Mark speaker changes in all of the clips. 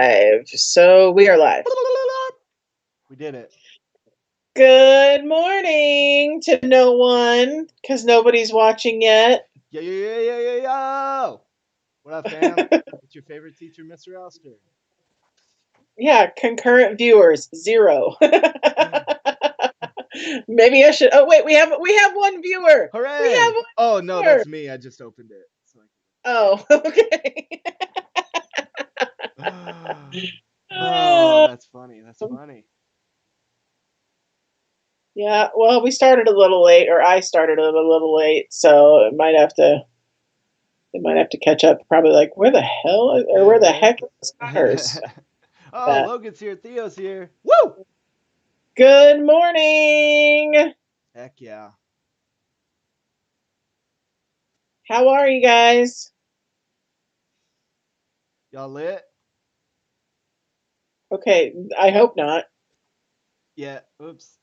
Speaker 1: live. So we are live.
Speaker 2: We did it.
Speaker 1: Good morning to no one because nobody's watching yet.
Speaker 2: Yo. What up, fam? What's your favorite teacher, Mr. Elster?
Speaker 1: Yeah, concurrent viewers, 0. Maybe I should. Oh wait, we have one viewer. We have
Speaker 2: Hooray!
Speaker 1: one
Speaker 2: Oh, no,
Speaker 1: viewer.
Speaker 2: that's me. I just opened it.
Speaker 1: Oh, okay.
Speaker 2: Oh, that's funny. That's funny.
Speaker 1: Yeah, well, we started a little late, or I started a little late, so it might have to catch up. Probably like, where the hell or
Speaker 2: Yeah,
Speaker 1: where the
Speaker 2: right?
Speaker 1: heck are the Connors?
Speaker 2: Oh,
Speaker 1: That.
Speaker 2: Logan's here. Theo's here. Woo!
Speaker 1: Good morning.
Speaker 2: Heck yeah.
Speaker 1: How are you guys?
Speaker 2: Y'all lit?
Speaker 1: Okay, I hope not.
Speaker 2: Yeah. Oops.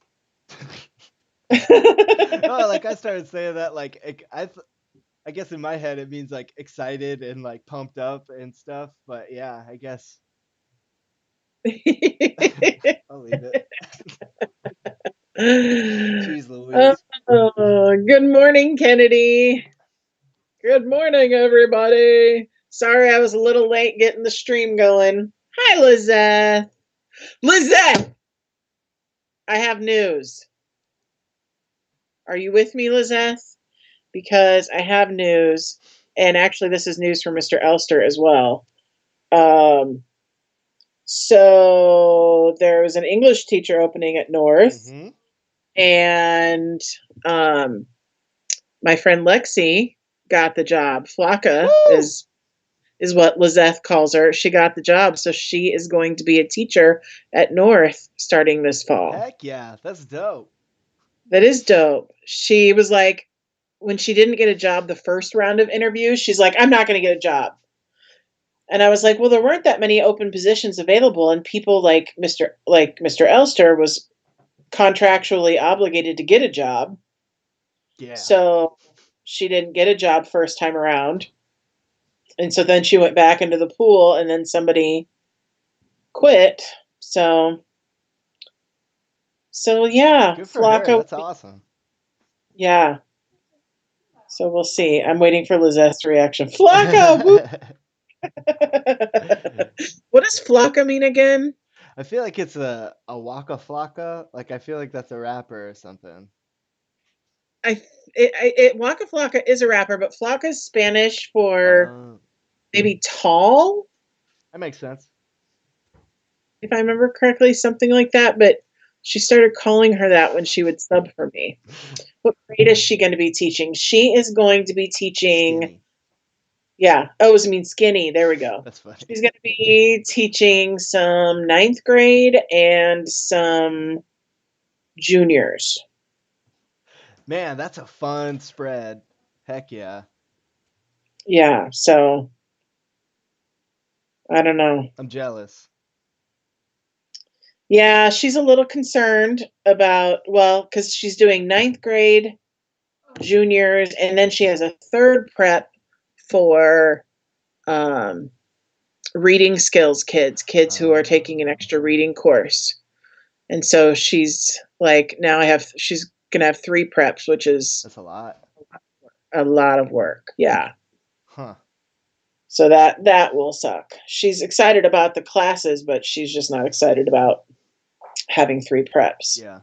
Speaker 2: Oh, like I started saying that, like I guess in my head it means like excited and like pumped up and stuff, but yeah, I guess I'll leave it. Jeez Louise.
Speaker 1: Good morning, Kennedy. Good morning, everybody. Sorry I was a little late getting the stream going. Hi, Lizette. Lizette! I have news. Are you with me, Lizette? Because I have news, and actually, this is news from Mr. Elster as well. Um, so there was an English teacher opening at North,
Speaker 2: Mm-hmm.
Speaker 1: and um, my friend Lexi got the job. Flocka
Speaker 2: Woo!
Speaker 1: is what Lizeth calls her. She got the job, so she is going to be a teacher at North starting this fall.
Speaker 2: Heck yeah, that's dope.
Speaker 1: That is dope. She was like, when she didn't get a job the first round of interviews, she's like, I'm not going to get a job. And I was like, well, there weren't that many open positions available, and people like Mr. Elster was contractually obligated to get a job.
Speaker 2: Yeah.
Speaker 1: So she didn't get a job first time around. And so then she went back into the pool, and then somebody quit. So yeah,
Speaker 2: Good for her.
Speaker 1: Flocka.
Speaker 2: That's awesome.
Speaker 1: Yeah. So we'll see. I'm waiting for Lizette's reaction. Flocka. Woo! What does Flocka mean again?
Speaker 2: I feel like it's a Waka Flocka. Like I feel like that's a rapper or something.
Speaker 1: Waka Flocka is a rapper, but Flocka is Spanish for
Speaker 2: Uh,
Speaker 1: maybe tall,
Speaker 2: that makes sense.
Speaker 1: if I remember correctly, something like that. But she started calling her that when she would sub for me. What grade is she going to be teaching? She is going to be teaching.
Speaker 2: Skinny.
Speaker 1: Yeah. Oh, it mean skinny. There we go.
Speaker 2: That's funny.
Speaker 1: She's going to be teaching some ninth grade and some juniors.
Speaker 2: Man, that's a fun spread. Heck yeah.
Speaker 1: Yeah. So I don't know.
Speaker 2: I'm jealous.
Speaker 1: Yeah, she's a little concerned about, well, because she's doing ninth grade, juniors, and then she has a third prep for um, reading skills kids who are taking an extra reading course. And so she's like, she's going to have 3 preps, which is
Speaker 2: That's a lot.
Speaker 1: a lot of work. Yeah.
Speaker 2: Huh.
Speaker 1: So that will suck. She's excited about the classes, but she's just not excited about having 3 preps.
Speaker 2: Yeah.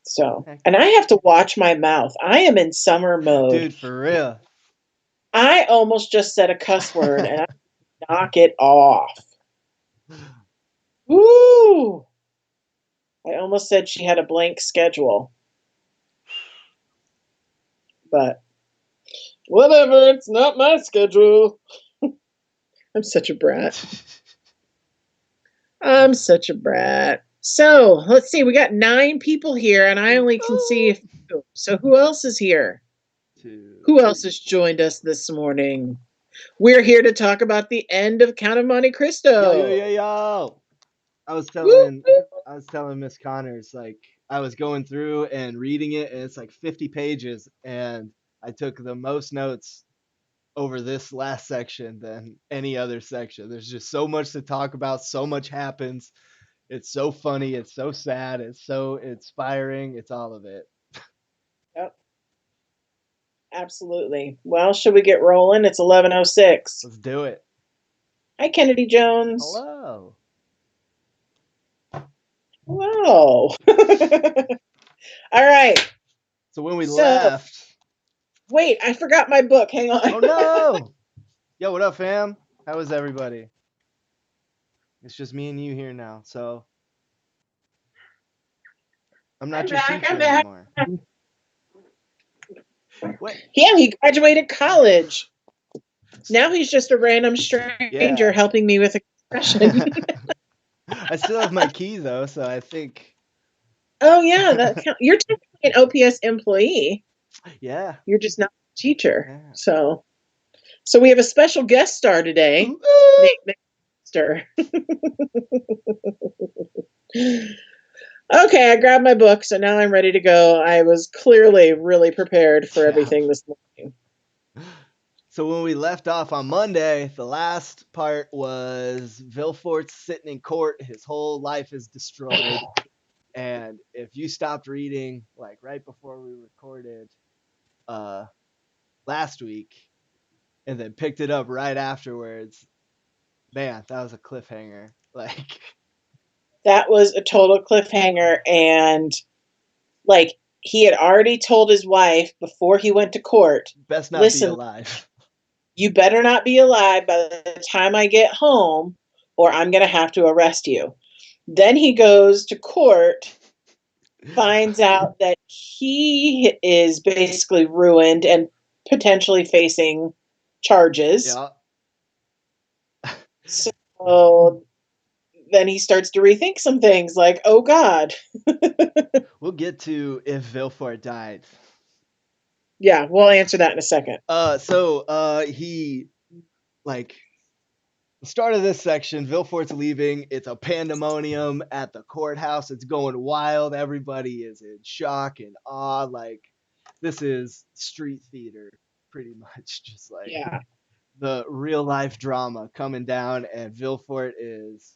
Speaker 1: So,
Speaker 2: Heck
Speaker 1: and I have to watch my mouth. I am in summer mode.
Speaker 2: dude, for real.
Speaker 1: I almost just said a cuss word and I knock it off. Woo! I almost said she had a blank schedule. But whatever, it's not my schedule. I'm such a brat. I'm such a brat. So, let's see. We got 9 people here and I only can see a few. So, who else is here?
Speaker 2: Two.
Speaker 1: Who else has joined us this morning? We're here to talk about the end of Count of Monte Cristo.
Speaker 2: Yo. I was
Speaker 1: Woo!
Speaker 2: telling I was telling Miss Connors, like I was going through and reading it and it's like 50 pages and I took the most notes over this last section than any other section. There's just so much to talk about, so much happens. It's so funny, it's so sad, it's so inspiring, it's all of it.
Speaker 1: Yep, absolutely. Well, should we get rolling? It's 11:06.
Speaker 2: Let's do it.
Speaker 1: Hi, Kennedy Jones.
Speaker 2: Hello.
Speaker 1: Whoa. All right.
Speaker 2: So when we
Speaker 1: So,
Speaker 2: left,
Speaker 1: wait, I forgot my book. Hang on.
Speaker 2: oh no! Yo, what up, fam? How is everybody? It's just me and you here now, so I'm not
Speaker 1: I'm
Speaker 2: your
Speaker 1: back.
Speaker 2: teacher
Speaker 1: I'm back.
Speaker 2: anymore. What?
Speaker 1: Yeah, he graduated college. Now he's just a random stranger
Speaker 2: Yeah.
Speaker 1: helping me with a question.
Speaker 2: I still have my key though, so I think.
Speaker 1: Oh yeah, you're technically an OPS employee.
Speaker 2: Yeah.
Speaker 1: You're just not a teacher.
Speaker 2: Yeah.
Speaker 1: So we have a special guest star today named Mr. Okay, I grabbed my book, so now I'm ready to go. I was clearly really prepared for everything this morning.
Speaker 2: So when we left off on Monday, the last part was Vilfort's sitting in court. His whole life is destroyed. And if you stopped reading like right before we recorded last week and then picked it up right afterwards, man, that was a cliffhanger. Like
Speaker 1: That was a total cliffhanger, and like he had already told his wife before he went to court,
Speaker 2: best not be
Speaker 1: listen,
Speaker 2: alive.
Speaker 1: you better not be alive by the time I get home, or I'm going to have to arrest you. Then he goes to court, finds out that he is basically ruined and potentially facing charges.
Speaker 2: Yeah.
Speaker 1: So then he starts to rethink some things like, oh God.
Speaker 2: We'll get to if Vilfort died.
Speaker 1: Yeah, we'll answer that in a second.
Speaker 2: He like the start of this section, Vilfort's leaving. It's a pandemonium at the courthouse. It's going wild. Everybody is in shock and awe. Like this is street theater, pretty much. Just like
Speaker 1: Yeah.
Speaker 2: the real life drama coming down, and Vilfort is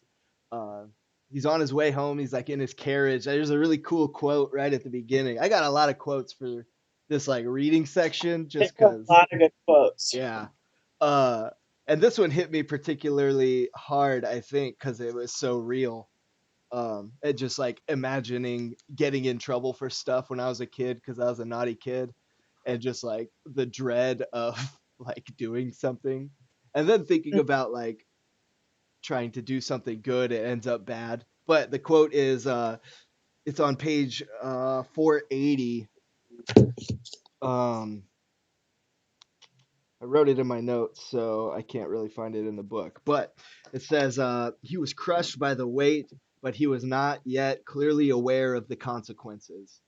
Speaker 2: uh he's on his way home. He's like in his carriage. There's a really cool quote right at the beginning. I got a lot of quotes for this like reading section
Speaker 1: There's
Speaker 2: just
Speaker 1: a
Speaker 2: because
Speaker 1: lot of good quotes.
Speaker 2: yeah. Uh and this one hit me particularly hard, I think, because it was so real. And just like imagining getting in trouble for stuff when I was a kid because I was a naughty kid, and just like the dread of like doing something, and then thinking about like trying to do something good, it ends up bad. But the quote is it's on page 480. Um, I wrote it in my notes, so I can't really find it in the book. But it says he was crushed by the weight, but he was not yet clearly aware of the consequences.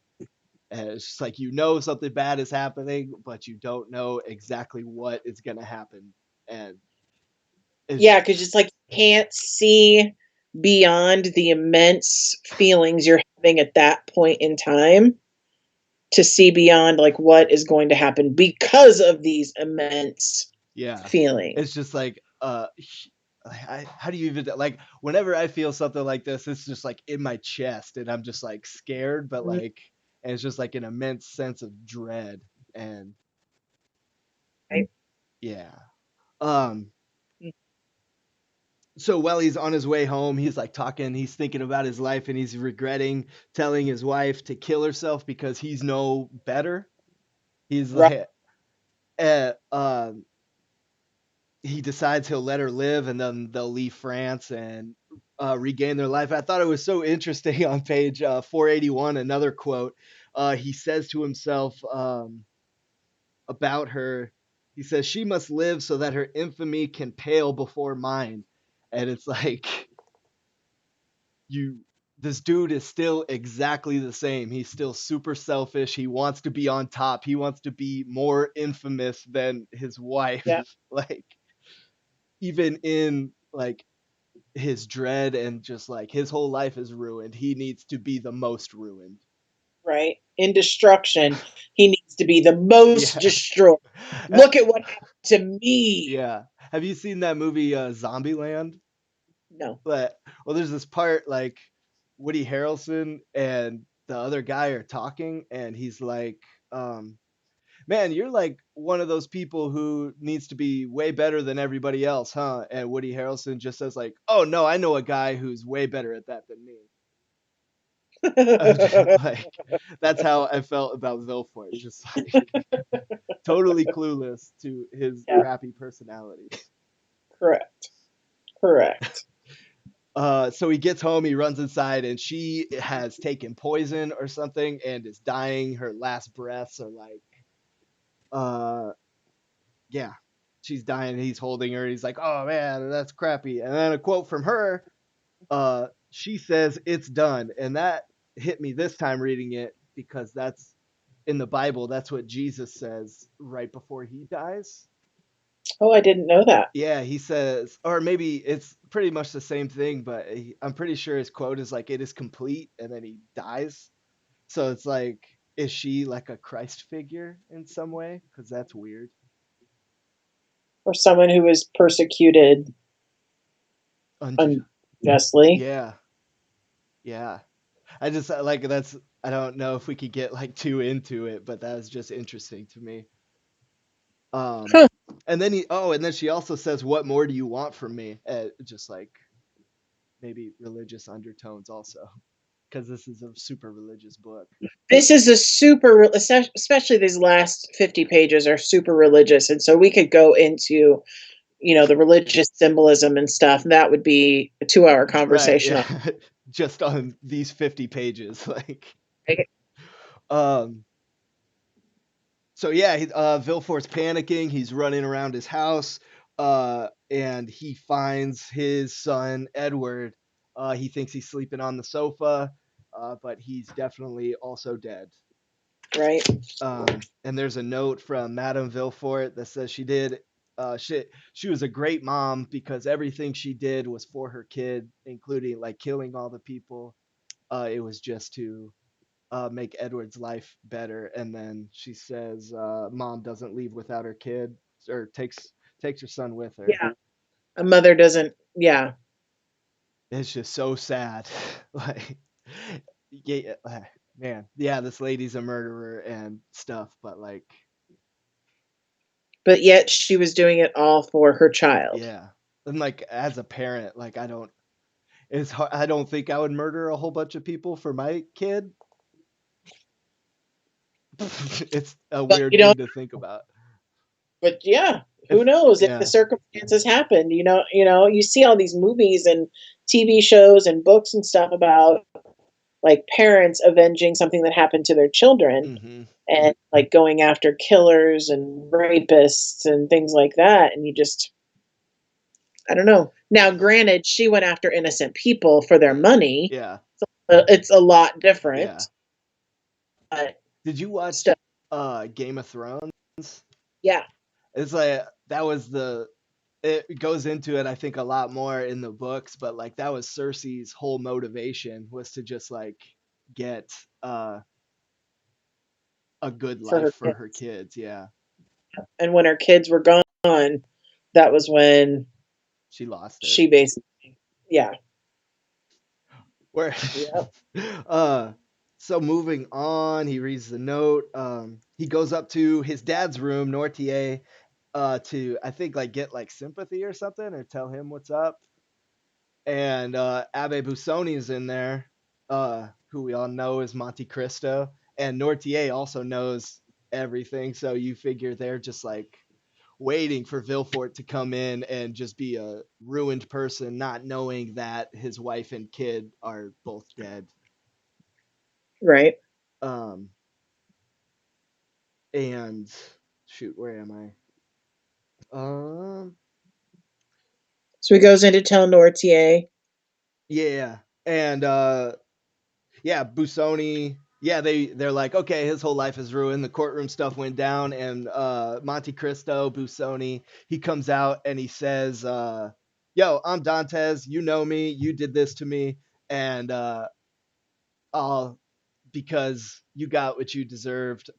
Speaker 2: And it's just like you know something bad is happening, but you don't know exactly what is going to happen. And it's,
Speaker 1: Yeah, because it's like you can't see beyond the immense feelings you're having at that point in time to see beyond like what is going to happen because of these immense
Speaker 2: yeah,
Speaker 1: feelings.
Speaker 2: it's just like how do you even like whenever I feel something like this, it's just like in my chest, and I'm just like scared, but like and it's just like an immense sense of dread and
Speaker 1: Right?
Speaker 2: yeah. Um, so while he's on his way home, he's like talking, he's thinking about his life, and he's regretting telling his wife to kill herself because he's no better. He's
Speaker 1: Right.
Speaker 2: like, he decides he'll let her live, and then they'll leave France and regain their life. I thought it was so interesting on page 481, another quote. He says to himself about her, he says, she must live so that her infamy can pale before mine. And it's like, you this dude is still exactly the same. He's still super selfish. He wants to be on top. He wants to be more infamous than his wife.
Speaker 1: Yeah.
Speaker 2: Like even in like his dread and just like his whole life is ruined. He needs to be the most ruined.
Speaker 1: Right. In destruction, he needs to be the most
Speaker 2: Yeah.
Speaker 1: destroyed. Look at what happened to me.
Speaker 2: Yeah. Have you seen that movie Zombieland?
Speaker 1: No.
Speaker 2: But well, there's this part like Woody Harrelson and the other guy are talking, and he's like, um, "Man, you're like one of those people who needs to be way better than everybody else, huh?" And Woody Harrelson just says like, "Oh no, I know a guy who's way better at that than me." Like that's how I felt about Vilfort, just like totally clueless to his
Speaker 1: Yeah,
Speaker 2: crappy personality.
Speaker 1: correct. Correct.
Speaker 2: So he gets home, he runs inside, and she has taken poison or something and is dying. Her last breaths are like, uh, yeah, she's dying. He's holding her. He's like, oh man, that's crappy. And then a quote from her, she says, it's done. And that hit me this time reading it because that's in the Bible. That's what Jesus says right before he dies.
Speaker 1: Oh, I didn't know that.
Speaker 2: Yeah, he says, or maybe it's pretty much the same thing, but I'm pretty sure his quote is like, "It is complete," and then he dies. So it's like, is she like a Christ figure in some way? Because that's weird.
Speaker 1: Or someone who was persecuted
Speaker 2: Unju-
Speaker 1: unjustly.
Speaker 2: yeah, yeah. I just like that's. I don't know if we could get like too into it, but that was just interesting to me. Um,
Speaker 1: Huh.
Speaker 2: and then and then she also says, "What more do you want from me?" Just like maybe religious undertones also, because this is a super religious book.
Speaker 1: This is a super, especially these last 50 pages are super religious. And so we could go into, the religious symbolism and stuff. And that would be a 2 hour
Speaker 2: Right,
Speaker 1: conversation
Speaker 2: yeah.
Speaker 1: on
Speaker 2: Just on these 50 pages like
Speaker 1: it.
Speaker 2: um so yeah, Vilfort's panicking, he's running around his house and he finds his son Edward. He thinks he's sleeping on the sofa, but he's definitely also dead.
Speaker 1: Right.
Speaker 2: And there's a note from Madame Villefort that says she was a great mom because everything she did was for her kid, including like killing all the people. It was just to make Edward's life better. And then she says, "Mom doesn't leave without her kid, or takes her son with her."
Speaker 1: Yeah. A mother doesn't, yeah.
Speaker 2: It's just so sad. Like, yeah, man, yeah, this lady's a murderer and stuff, but like,
Speaker 1: But yet she was doing it all for her child.
Speaker 2: yeah, and like as a parent, like I don't. It's hard, I don't think I would murder a whole bunch of people for my kid. It's a
Speaker 1: But
Speaker 2: weird thing to think about.
Speaker 1: yeah, who
Speaker 2: If
Speaker 1: knows if the
Speaker 2: yeah,
Speaker 1: circumstances happened, you see all these movies and TV shows and books and stuff about like parents avenging something that happened to their children
Speaker 2: hmm
Speaker 1: and like going after killers and rapists and things like that. And you just, I don't know. Now, granted, she went after innocent people for their money.
Speaker 2: yeah,
Speaker 1: It's a lot
Speaker 2: yeah.
Speaker 1: different, but
Speaker 2: Did you watch
Speaker 1: still,
Speaker 2: Game of Thrones?
Speaker 1: yeah,
Speaker 2: It's like that was the it goes into it I think a lot more in the books, but like that was Cersei's whole motivation was to just like get a good
Speaker 1: for
Speaker 2: life
Speaker 1: her
Speaker 2: for her
Speaker 1: kids.
Speaker 2: kids. Yeah.
Speaker 1: And when her kids were gone, that was when
Speaker 2: She lost it.
Speaker 1: she basically, yeah,
Speaker 2: Where
Speaker 1: yeah,
Speaker 2: uh so moving on, he reads the note. He goes up to his dad's room, Nortier, to I think like get like sympathy or something or tell him what's up. And Abbe Busoni is in there, who we all know is Monte Cristo, and Nortier also knows everything. So you figure they're just like waiting for Villefort to come in and just be a ruined person, not knowing that his wife and kid are both dead.
Speaker 1: right.
Speaker 2: Um, and shoot, where am I? Um,
Speaker 1: So he goes into tell Nortier.
Speaker 2: yeah, and yeah, Busoni. Yeah, they're like, okay, his whole life is ruined. The courtroom stuff went down, and Monte Cristo, Busoni, he comes out and he says, "Yo, I'm Dantes. You know me. You did this to me, and I'll because you got what you deserved.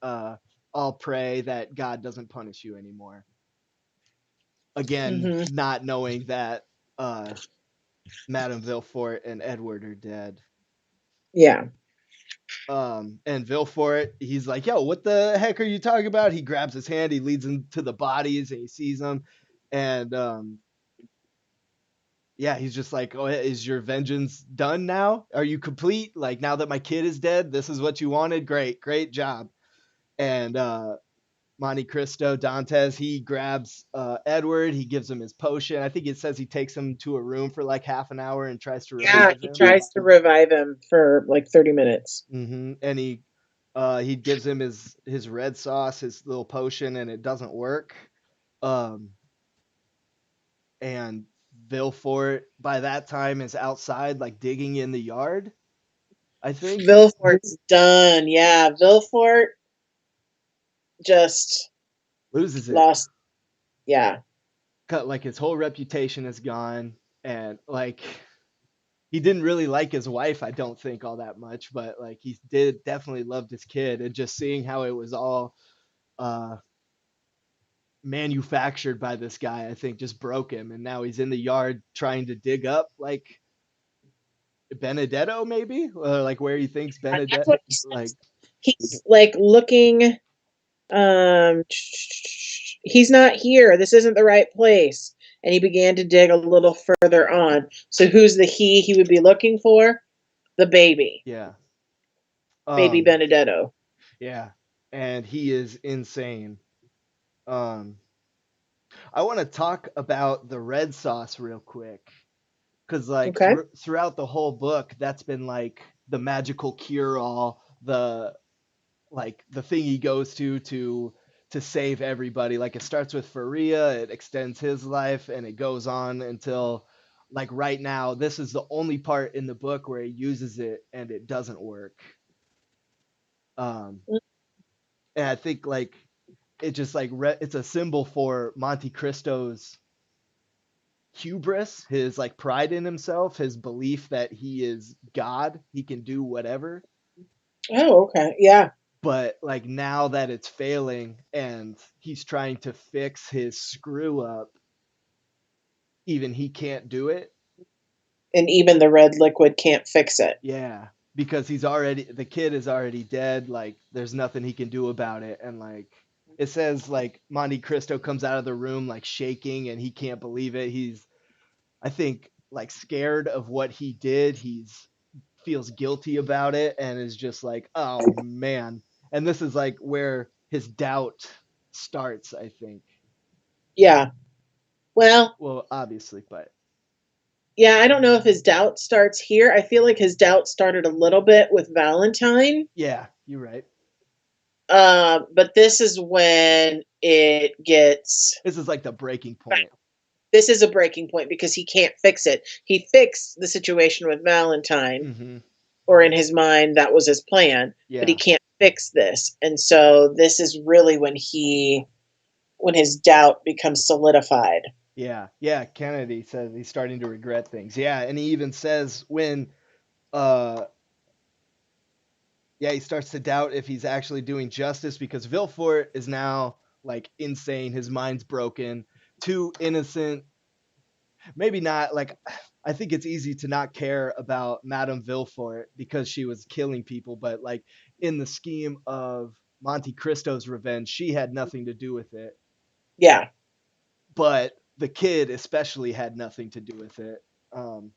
Speaker 2: I'll pray that God doesn't punish you anymore. Again,
Speaker 1: Hmm.
Speaker 2: not knowing that uh, Madame Villefort and Edward are dead.
Speaker 1: Yeah.
Speaker 2: And Villefort, he's like, "Yo, what the heck are you talking about?" He grabs his hand, he leads him to the bodies, and he sees them, and yeah, he's just like, "Oh, is your vengeance done now? Are you complete? Like now that my kid is dead, this is what you wanted? Great, great job." And Monte Cristo Dantes, he grabs Edward, he gives him his potion. I think it says he takes him to a room for like half an hour and tries to
Speaker 1: Yeah,
Speaker 2: revive
Speaker 1: he
Speaker 2: him.
Speaker 1: tries to revive him for like 30 minutes.
Speaker 2: And he gives him his red sauce, his little potion, and it doesn't work. Um, and Villefort by that time is outside, like digging in the yard. I think
Speaker 1: Villefort's done. Yeah, Villefort just
Speaker 2: loses it.
Speaker 1: lost. Yeah.
Speaker 2: Cut like his whole reputation is gone, and like he didn't really like his wife, I don't think all that much, but like he did definitely loved his kid, and just seeing how it was all uh manufactured by this guy, I think just broke him. And now he's in the yard trying to dig up like Benedetto, maybe, or like where he thinks
Speaker 1: That's
Speaker 2: Benedetto,
Speaker 1: what he
Speaker 2: like
Speaker 1: says. He's like looking, um, he's not here. This isn't the right place. And he began to dig a little further on. So who's the he would be looking for? The baby,
Speaker 2: yeah,
Speaker 1: baby
Speaker 2: um,
Speaker 1: Benedetto.
Speaker 2: yeah, and he is insane. Um, I want to talk about the red sauce real quick because like
Speaker 1: Okay.
Speaker 2: throughout the whole book, that's been like the magical cure all, the like the thing he goes to save everybody. Like it starts with Faria, it extends his life, and it goes on until like right now. This is the only part in the book where he uses it and it doesn't work. Um, and I think like it just like it's a symbol for Monte Cristo's hubris, his like pride in himself, his belief that he is God, he can do whatever.
Speaker 1: Oh, okay. Yeah.
Speaker 2: But like now that it's failing and he's trying to fix his screw up, even he can't do it.
Speaker 1: And even the red liquid can't fix it.
Speaker 2: Yeah, because the kid is already dead. Like there's nothing he can do about it. And like it says, like Monte Cristo comes out of the room like shaking and he can't believe it. He's, I think, like scared of what he did. He's feels guilty about it and is just like, oh man. And this is like where his doubt starts, I think.
Speaker 1: Yeah. Well,
Speaker 2: Well, obviously, but
Speaker 1: yeah, I don't know if his doubt starts here. I feel like his doubt started a little bit with Valentine.
Speaker 2: yeah, you're right.
Speaker 1: But this is when it gets,
Speaker 2: This is like the breaking point.
Speaker 1: this is a breaking point because he can't fix it. He fixed the situation with Valentine,
Speaker 2: Hmm.
Speaker 1: or in his mind, that was his plan, but he
Speaker 2: Yeah,
Speaker 1: can't fix this. And so this is really when his doubt becomes solidified.
Speaker 2: yeah, yeah. Kennedy says he's starting to regret things. Yeah, and he even says when, uh, yeah, he starts to doubt if he's actually doing justice because Villefort is now like insane. His mind's broken. Too innocent, maybe not like I think it's easy to not care about Madame Villefort because she was killing people, but like in the scheme of Monte Cristo's revenge, she had nothing to do with it.
Speaker 1: Yeah.
Speaker 2: But the kid especially had nothing to do with it. Um,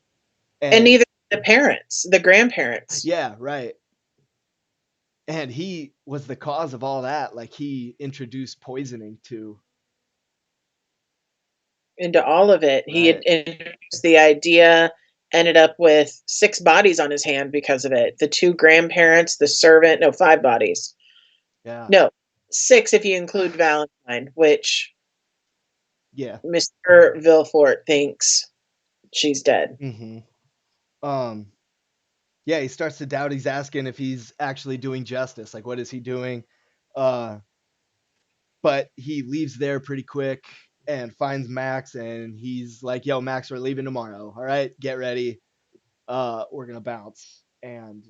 Speaker 1: And
Speaker 2: and
Speaker 1: neither the parents, the grandparents,
Speaker 2: yeah, right. And he was the cause of all that. Like he introduced poisoning to,
Speaker 1: into all of it. He had
Speaker 2: right.
Speaker 1: introduced the idea, ended up with 6 bodies on his hand because of it. The 2 grandparents, the servant, no, 5 bodies.
Speaker 2: Yeah.
Speaker 1: No, 6 if you include Valentine, which
Speaker 2: Yeah.
Speaker 1: Mr. Villefort thinks she's dead.
Speaker 2: Hmm. Um, yeah, he starts to doubt. He's asking if he's actually doing justice. Like, what is he doing? Uh, but he leaves there pretty quick and finds Max, and he's like, "Yo, Max, we're leaving tomorrow. All right, get ready. We're gonna bounce." And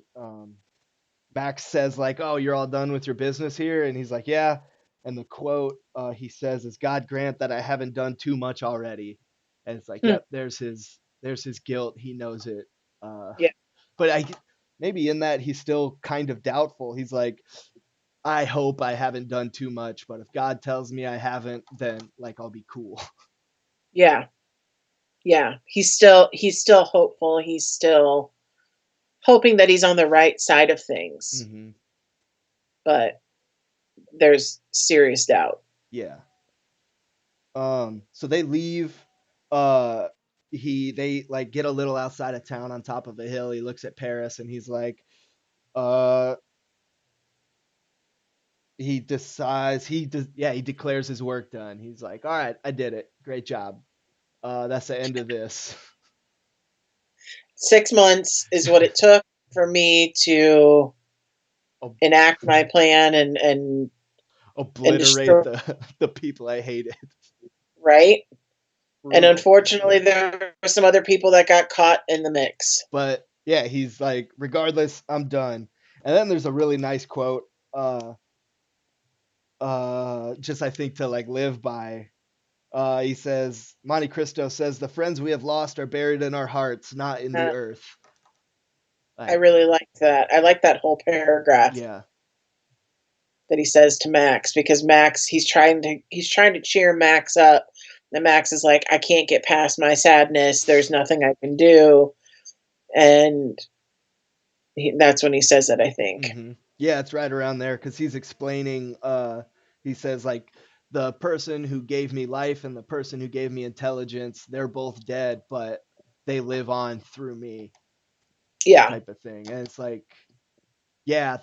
Speaker 2: Max says like, "Oh, you're all done with your business here," and he's like, "Yeah." And the quote he says is, "God grant that I haven't done too much already." And it's like,
Speaker 1: Hmm.
Speaker 2: "Yep, there's his guilt. He knows it." Uh,
Speaker 1: Yeah.
Speaker 2: but maybe in that he's still kind of doubtful. He's like, "I hope I haven't done too much, but if God tells me I haven't, then like I'll be cool."
Speaker 1: Yeah. Yeah. He's still hopeful. He's still hoping that he's on the right side of things,
Speaker 2: hmm
Speaker 1: but there's serious doubt.
Speaker 2: Yeah. So they leave. Uh, they like get a little outside of town on top of a hill. He looks at Paris and he's like, uh, he decides he declares his work done. He's like, all right, I did it. Great job. That's the end of this.
Speaker 1: 6 months is what it took for me to
Speaker 2: Ob-
Speaker 1: enact my plan and
Speaker 2: Obliterate
Speaker 1: destroy,
Speaker 2: the people I hated.
Speaker 1: right? And
Speaker 2: Brutal.
Speaker 1: unfortunately, there were some other people that got caught in the mix.
Speaker 2: But yeah, he's like, regardless, I'm done. And then there's a really nice quote. Just I think to like live by. He says, Monte Cristo says, the friends we have lost are buried in our hearts, not in the
Speaker 1: Uh,
Speaker 2: earth.
Speaker 1: I
Speaker 2: Like,
Speaker 1: really like that. I like that whole paragraph
Speaker 2: yeah,
Speaker 1: that he says to Max, because Max, he's trying to cheer Max up. And Max is like, I can't get past my sadness. There's nothing I can do. And that's when he says it, I think.
Speaker 2: yeah, it's right around there because he's explaining. He says like the person who gave me life and the person who gave me intelligence, they're both dead, but they live on through me,
Speaker 1: Yeah.
Speaker 2: type of thing. And it's like, yeah,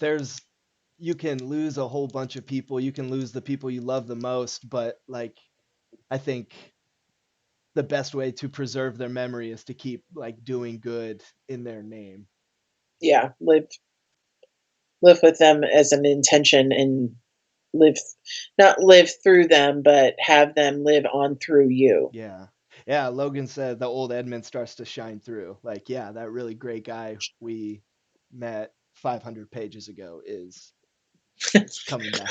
Speaker 2: you can lose a whole bunch of people, you can lose the people you love the most, but like I think the best way to preserve their memory is to keep like doing good in their name.
Speaker 1: Yeah. Live with them as an intention, and live not live through them, but have them live on through you.
Speaker 2: Yeah. Yeah, Logan said the old Edmund starts to shine through. Like, yeah, that really great guy we met 500 pages ago is coming back.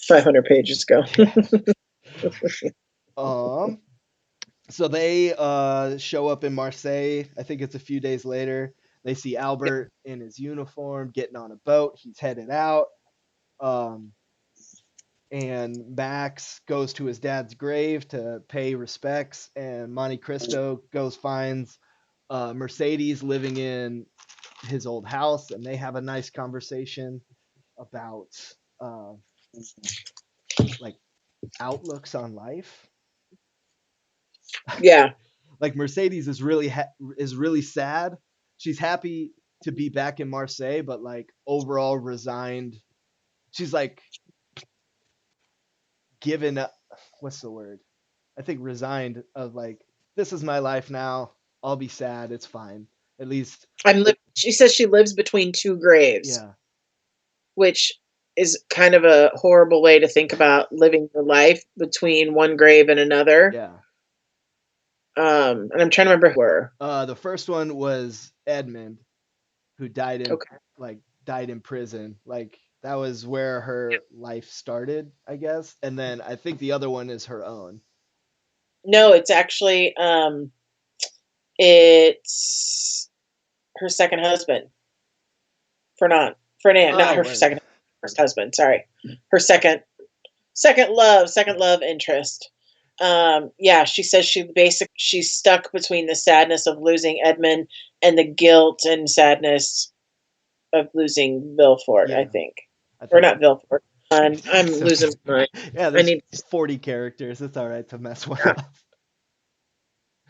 Speaker 1: 500 pages ago.
Speaker 2: Yeah. Um so they show up in Marseille. I think it's a few days later. They see Albert in his uniform getting on a boat. He's headed out. Um and Max goes to his dad's grave to pay respects, and Monte Cristo goes finds Mercedes living in his old house, and they have a nice conversation about uh, like outlooks on life.
Speaker 1: Yeah.
Speaker 2: Like Mercedes is really sad. She's happy to be back in Marseille, but like overall resigned. She's like given up. What's the word? I think resigned of like this is my life now. I'll be sad. It's fine. At least,
Speaker 1: She says she lives between two graves,
Speaker 2: yeah,
Speaker 1: which is kind of a horrible way to think about living your life, between one grave and another.
Speaker 2: yeah.
Speaker 1: And I'm trying to remember who were.
Speaker 2: The first one was Edmund, who
Speaker 1: Okay.
Speaker 2: died in prison. Like that was where her life started, I guess. And then I think the other one is her own.
Speaker 1: No, it's actually it's her second husband, Fernand, not
Speaker 2: Oh,
Speaker 1: her
Speaker 2: word.
Speaker 1: second first husband. Sorry, her second love interest. Yeah, she says she's stuck between the sadness of losing Edmund and the guilt and sadness of losing Villefort, I
Speaker 2: Yeah,
Speaker 1: think.
Speaker 2: I
Speaker 1: Or
Speaker 2: think
Speaker 1: not Villefort. I'm
Speaker 2: so.
Speaker 1: losing my mind.
Speaker 2: Yeah,
Speaker 1: I
Speaker 2: there's
Speaker 1: need
Speaker 2: 40 characters. It's all right to mess one
Speaker 1: yeah,
Speaker 2: up.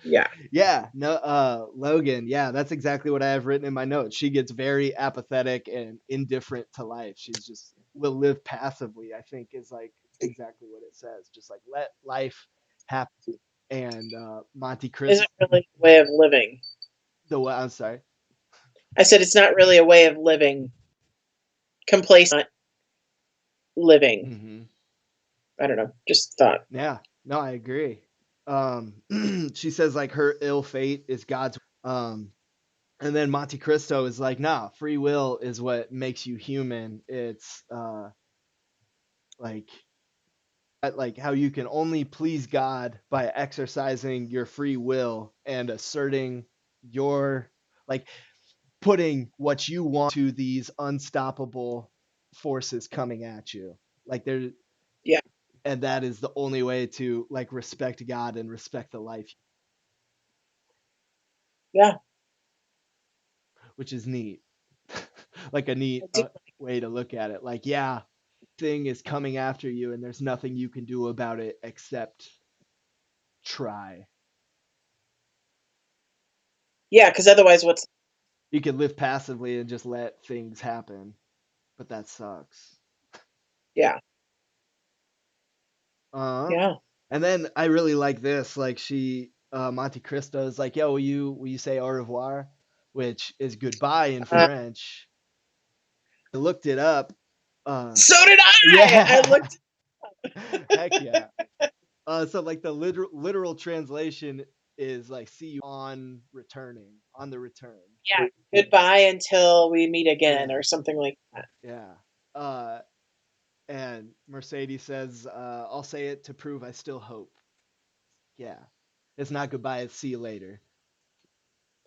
Speaker 1: yeah,
Speaker 2: Yeah, no, Logan. Yeah, that's exactly what I have written in my notes. She gets very apathetic and indifferent to life. She's just will live passively, I think is like exactly what it says. Just like let life happen. And Monte Chris,
Speaker 1: isn't really a way of living.
Speaker 2: I'm sorry.
Speaker 1: I said it's not really a way of living. Complacent living.
Speaker 2: hmm
Speaker 1: I don't know. Just thought.
Speaker 2: Yeah, no, I agree. She says like her ill fate is God's. Um, And then Monte Cristo is like, nah, free will is what makes you human. It's like like how you can only please God by exercising your free will and asserting your, like, putting what you want to these unstoppable forces coming at you. Like there,
Speaker 1: Yeah.
Speaker 2: and that is the only way to like respect God and respect the life,
Speaker 1: Yeah.
Speaker 2: which is neat. Like a neat
Speaker 1: I do.
Speaker 2: way to look at it. Like, yeah, thing is coming after you and there's nothing you can do about it except try.
Speaker 1: Yeah, because otherwise, what's
Speaker 2: You can live passively and just let things happen, but that sucks.
Speaker 1: yeah,
Speaker 2: Uh,
Speaker 1: yeah.
Speaker 2: and then I really like this. Like Monte Cristo is like, "Yo, will you say au revoir?" Which is goodbye in
Speaker 1: Uh,
Speaker 2: French. I looked it up. Uh,
Speaker 1: so did I. I
Speaker 2: yeah,
Speaker 1: looked.
Speaker 2: heck yeah. So like the literal translation is like "see you on returning," on the return.
Speaker 1: Yeah. Goodbye until we meet again,
Speaker 2: Yeah,
Speaker 1: or something like that.
Speaker 2: yeah. Uh, and Mercedes says, "I'll say it to prove I still hope." Yeah, it's not goodbye. It's see you later.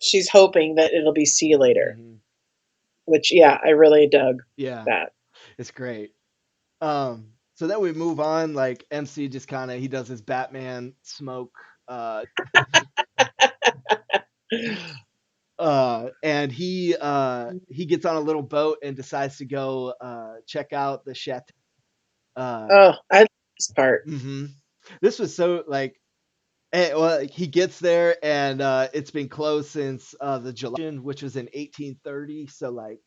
Speaker 1: She's hoping that it'll be see you later.
Speaker 2: Hmm.
Speaker 1: Which, yeah, I really dug
Speaker 2: Yeah,
Speaker 1: that.
Speaker 2: it's great. So then we move on. Like MC just kind of he does his Batman smoke. Uh, and he gets on a little boat and decides to go check out the chateau. Uh,
Speaker 1: Oh, I love this part.
Speaker 2: hmm This was so like. Well, he gets there and it's been closed since the July, which was in 1830. So like,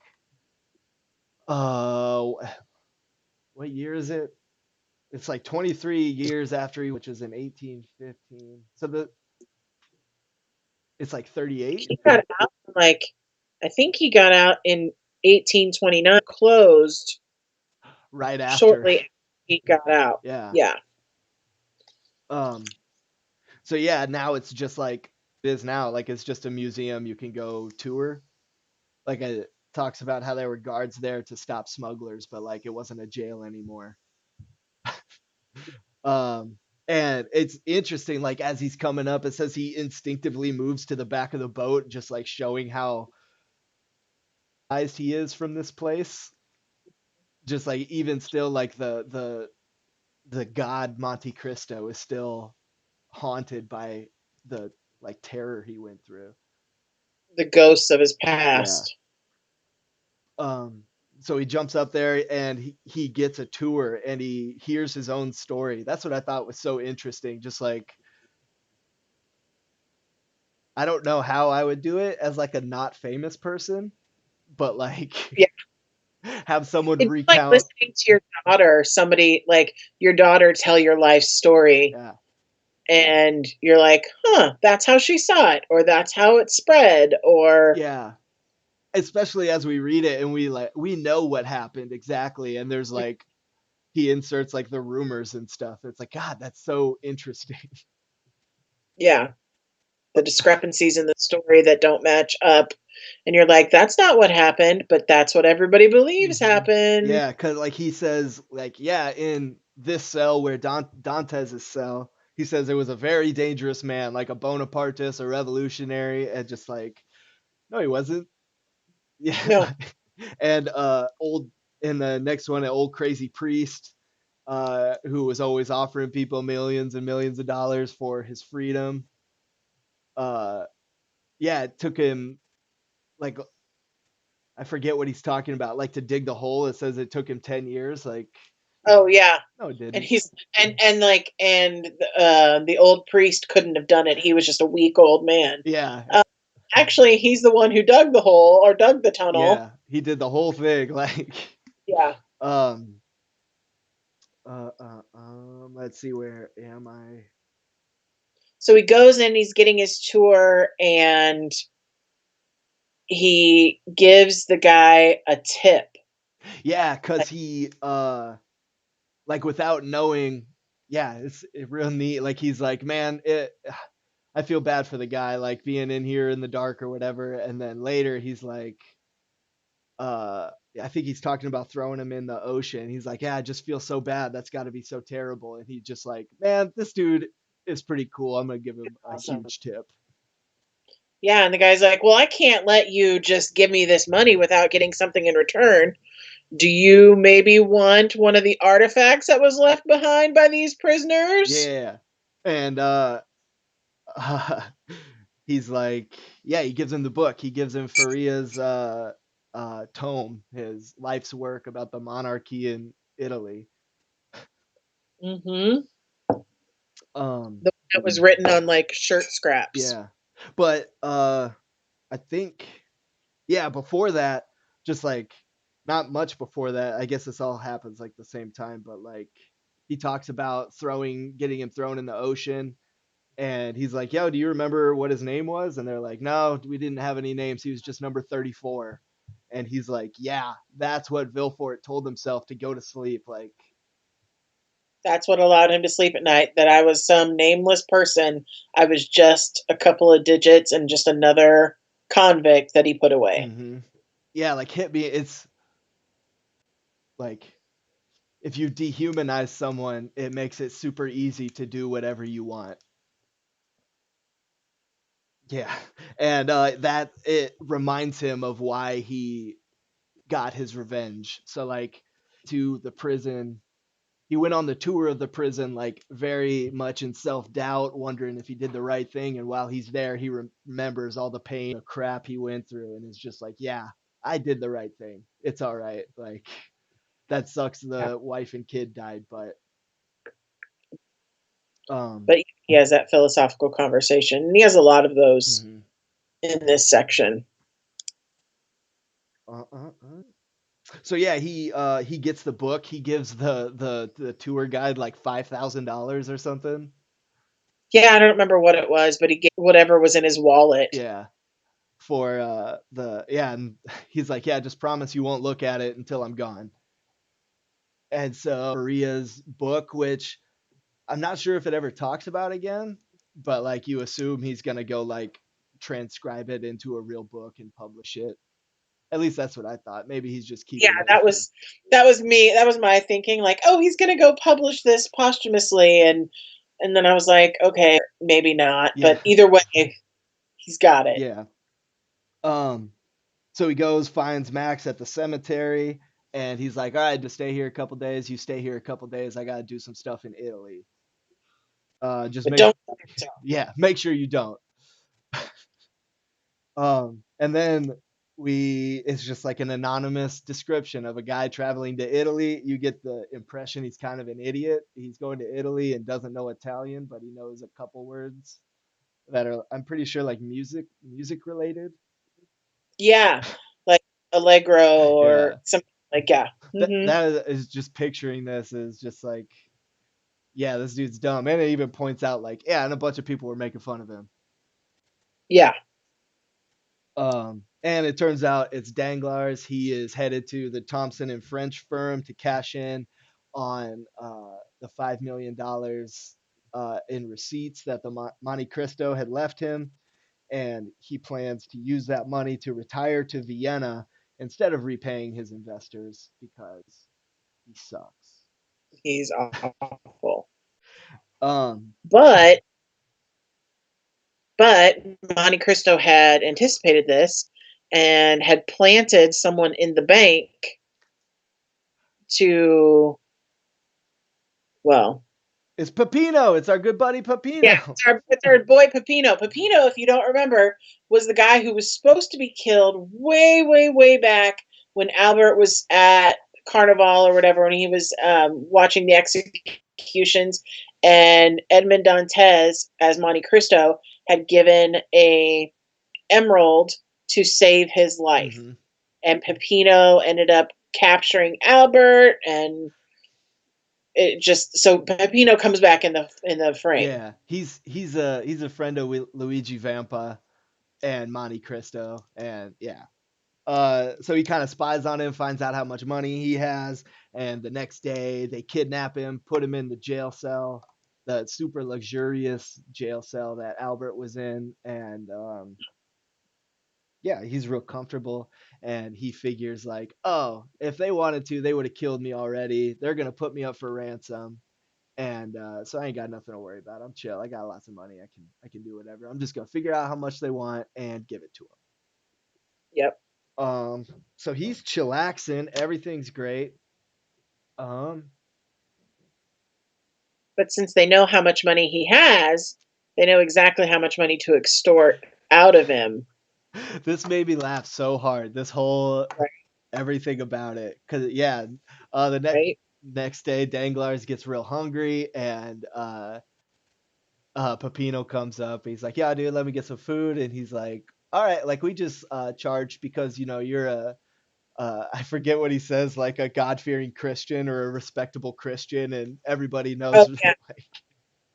Speaker 2: uh, what year is it? It's like 23 years after he, which is in 1815. So it's like 38
Speaker 1: He got out like I think he got out in 1829. Closed
Speaker 2: right after.
Speaker 1: shortly after he got out.
Speaker 2: Yeah.
Speaker 1: Yeah.
Speaker 2: Um. So yeah, now it's just like it is now. Like it's just a museum you can go tour. Like it talks about how there were guards there to stop smugglers, but like it wasn't a jail anymore. Um. And it's interesting, like as he's coming up, it says he instinctively moves to the back of the boat, just like showing how he is from this place. Just like even still, like the god Monte Cristo is still haunted by the like terror he went through.
Speaker 1: The ghosts of his
Speaker 2: Yeah.
Speaker 1: past.
Speaker 2: Um. So he jumps up there and he gets a tour and he hears his own story. That's what I thought was so interesting. Just like I don't know how I would do it as like a not famous person, but like
Speaker 1: Yeah.
Speaker 2: have someone
Speaker 1: It's like
Speaker 2: recount.
Speaker 1: listening to your daughter, somebody like your daughter tell your life story,
Speaker 2: Yeah.
Speaker 1: and you're like, huh, that's how she saw it, or that's how it spread, or
Speaker 2: Yeah. Especially as we read it and we know what happened exactly and there's like he inserts like the rumors and stuff. It's like God, that's so interesting.
Speaker 1: yeah, the discrepancies in the story that don't match up. And you're like, that's not what happened, but that's what everybody believes
Speaker 2: Hmm.
Speaker 1: happened.
Speaker 2: Yeah, because like he says, like yeah, in this cell where Dante's cell, he says there was a very dangerous man, like a Bonapartist, a revolutionary, and just like no, he wasn't.
Speaker 1: No,
Speaker 2: Yeah, and old in the next one, an old crazy priest, who was always offering people millions and millions of dollars for his freedom. Uh, yeah, it took him like I forget what he's talking about. Like to dig the hole, it says it took him 10 years. Like
Speaker 1: oh yeah.
Speaker 2: no, it
Speaker 1: And
Speaker 2: didn't.
Speaker 1: he's the old priest couldn't have done it. He was just a weak old man.
Speaker 2: Yeah,
Speaker 1: Uh, Actually, he's the one who dug the hole or dug the tunnel.
Speaker 2: yeah, he did the whole thing. Like,
Speaker 1: Yeah.
Speaker 2: um, let's see, where am I?
Speaker 1: So he goes in, he's getting his tour, and he gives the guy a tip.
Speaker 2: Yeah, cause
Speaker 1: Like,
Speaker 2: he like without knowing, yeah, it's real neat. Like he's like, man, it. I feel bad for the guy, like being in here in the dark or whatever. And then later he's like, I think he's talking about throwing him in the ocean. He's like, yeah, I just feel so bad. That's got to be so terrible. And he just like, man, this dude is pretty cool. I'm gonna give him a
Speaker 1: Awesome.
Speaker 2: huge tip.
Speaker 1: Yeah, and the guy's like, "Well, I can't let you just give me this money without getting something in return. Do you maybe want one of the artifacts that was left behind by these prisoners?"
Speaker 2: Yeah. And he's like, yeah, he gives him the book. He gives him Faria's tome, his life's work about the monarchy in Italy.
Speaker 1: Mm-hmm.
Speaker 2: Um,
Speaker 1: The one that was written on like shirt scraps.
Speaker 2: yeah, but I think, yeah, before that, just like not much before that. I guess this all happens like the same time, but like he talks about getting him thrown in the ocean. And he's like, yo, do you remember what his name was? And they're like, no, we didn't have any names. He was just number 34. And he's like, yeah, that's what Vilfort told himself to go to sleep. Like,
Speaker 1: That's what allowed him to sleep at night. That I was some nameless person. I was just a couple of digits and just another convict that he put away.
Speaker 2: mm-hmm. Yeah, like hit me. It's like if you dehumanize someone, it makes it super easy to do whatever you want. Yeah. And that it reminds him of why he got his revenge. So, like, to the prison, he went on the tour of the prison like very much in self-doubt, wondering if he did the right thing. And while he's there, he remembers all the pain, the crap he went through, and is just like, yeah, I did the right thing. It's all right. Like, that sucks, the wife and kid died, but um
Speaker 1: But he has that philosophical conversation. And he has a lot of those
Speaker 2: mhm.
Speaker 1: in this section.
Speaker 2: uh, uh, uh. So yeah, he gets the book. He gives the tour guide like $5,000 or something.
Speaker 1: Yeah, I don't remember what it was, but he gave whatever was in his wallet.
Speaker 2: Yeah, for and he's like, yeah, just promise you won't look at it until I'm gone. And so Maria's book, which I'm not sure if it ever talks about again, but like you assume he's gonna go like transcribe it into a real book and publish it. At least that's what I thought. Maybe he's just
Speaker 1: Yeah,
Speaker 2: keeping it for.
Speaker 1: that was me. That was my thinking. Like, oh, he's gonna go publish this posthumously, and then I was like, okay, maybe not.
Speaker 2: Yeah,
Speaker 1: But either way, he's got it.
Speaker 2: yeah. Um, so he goes, finds Max at the cemetery, and he's like, all right, just stay here a couple days. You stay here a couple days. I gotta do some stuff in Italy. Just
Speaker 1: But
Speaker 2: make,
Speaker 1: don't.
Speaker 2: yeah, make sure you don't. And then it's just like an anonymous description of a guy traveling to Italy. You get the impression he's kind of an idiot. He's going to Italy and doesn't know Italian, but he knows a couple words that are, I'm pretty sure, like music related.
Speaker 1: Yeah, like Allegro or
Speaker 2: Yeah.
Speaker 1: something like yeah. Hmm.
Speaker 2: That is just picturing this is just like, yeah, this dude's dumb. And it even points out like, yeah, and a bunch of people were making fun of him.
Speaker 1: Yeah,
Speaker 2: And it turns out it's Danglars. He is headed to the Thompson and French firm to cash in on the $5 million in receipts that the Monte Cristo had left him, and he plans to use that money to retire to Vienna instead of repaying his investors because he sucks.
Speaker 1: he's awful.
Speaker 2: Um,
Speaker 1: But but Monte Cristo had anticipated this and had planted someone in the bank to, well,
Speaker 2: it's Peppino. It's our good buddy
Speaker 1: yeah,
Speaker 2: Peppino.
Speaker 1: it's our boy Peppino. Peppino, if you don't remember, was the guy who was supposed to be killed way, way, way back when Albert was at Carnival or whatever, when he was watching the executions, and Edmond Dantes, as Monte Cristo, had given a emerald to save his life.
Speaker 2: Mm-hmm.
Speaker 1: And Peppino ended up capturing Albert, and it just so Peppino comes back in the frame.
Speaker 2: Yeah, he's a friend of Luigi Vampa and Monte Cristo, and yeah. So he kind of spies on him, finds out how much money he has, and the next day they kidnap him, put him in the jail cell the super luxurious jail cell that Albert was in, and yeah, he's real comfortable, and he figures like, oh, if they wanted to, they would have killed me already. They're gonna put me up for ransom, and so I ain't got nothing to worry about. I'm chill. I got lots of money. I can do whatever. I'm just gonna figure out how much they want and give it to
Speaker 1: Yep.
Speaker 2: them. So he's chillaxing. Everything's great. Um,
Speaker 1: But since they know how much money he has, they know exactly how much money to extort out of him.
Speaker 2: this made me laugh so hard. This whole
Speaker 1: Right.
Speaker 2: everything about it, cause yeah, the
Speaker 1: Right.
Speaker 2: next day, Danglars gets real hungry, and Peppino comes up. He's like, "Yeah, dude, let me get some food." And he's like, "All right, like we just charged because you're a I forget what he says, like a God fearing Christian or a respectable Christian, and everybody
Speaker 1: Oh
Speaker 2: knows
Speaker 1: yeah.
Speaker 2: like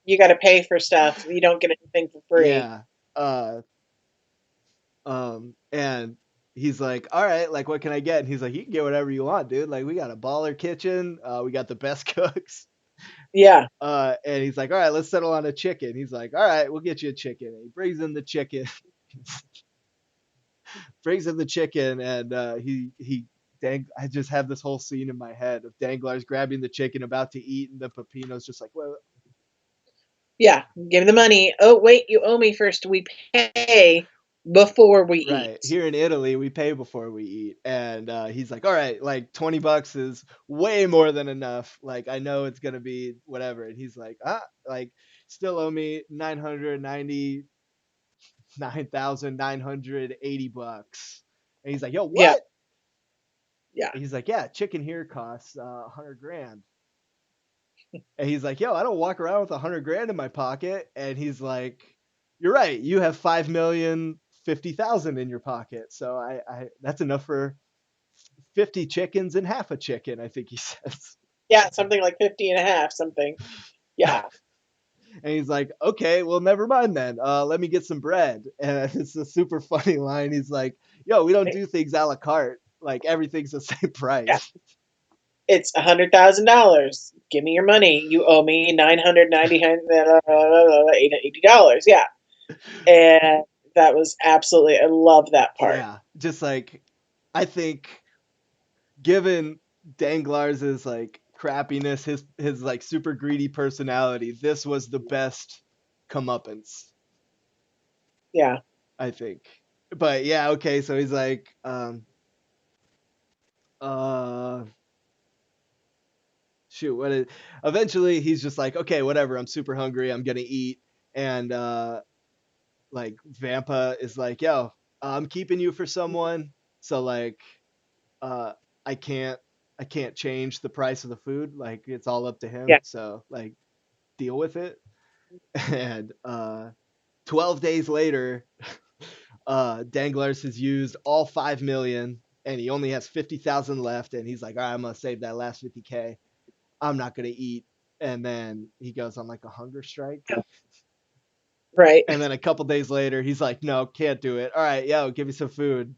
Speaker 1: You got to pay for stuff. You don't get anything for free.
Speaker 2: yeah, uh, and he's like, "All right, like what can I get?" And he's like, "You can get whatever you want, dude. Like we got a baller kitchen, we got the best cooks."
Speaker 1: Yeah.
Speaker 2: And he's like, "All right, let's settle on a chicken." He's like, "All right, we'll get you a chicken." And he brings in the chicken. Brings in the chicken, and he dang. I just have this whole scene in my head of Danglars grabbing the chicken, about to eat, and the Peppino's just like, "Well,
Speaker 1: Yeah. Give me the money. Oh, wait, you owe me first. We pay before we
Speaker 2: right
Speaker 1: eat.
Speaker 2: here in Italy, we pay before we eat." And he's like, "All right, like $20 is way more than enough. Like I know it's gonna be whatever." And he's like, like still owe me $999,980." And he's like, "Yo,
Speaker 1: Yeah.
Speaker 2: what?"
Speaker 1: Yeah.
Speaker 2: And he's like, "Yeah, chicken here costs 100 grand." And he's like, "Yo, I don't walk around with 100 grand in my pocket." And he's like, "You're right. You have 5,050,000 in your pocket. So I that's enough for 50 chickens and half a chicken." I think he says.
Speaker 1: Yeah. Something like 50 and a half, something. Yeah.
Speaker 2: And he's like, "Okay, well, never mind then. Let me get some bread." And it's a super funny line. He's like, "Yo, we don't do things a la carte. Like everything's the same
Speaker 1: Yeah.
Speaker 2: price."
Speaker 1: It's $100,000. Give me your money. You owe me $980. Yeah. And that was absolutely, I love that part.
Speaker 2: Yeah, just like I think given Danglars's like crappiness, his like super greedy personality, this was the best comeuppance,
Speaker 1: Yeah.
Speaker 2: I think. But yeah, okay, so he's like, uh, shoot, what is? Eventually, he's just like, okay, whatever. I'm super hungry. I'm gonna eat, and like Vampa is like, yo, I'm keeping you for someone, so like, uh, I can't. I can't change the price of the food. Like it's all up to him.
Speaker 1: Yeah.
Speaker 2: So like deal with it. And 12 days later, Danglars has used all 5 million and he only has 50,000 left. And he's like, all right, I'm going to save that last 50K. I'm not going to eat. And then he goes on like a hunger strike.
Speaker 1: Right.
Speaker 2: And then a couple days later, he's like, no, can't do it. All right, yo, give me some food.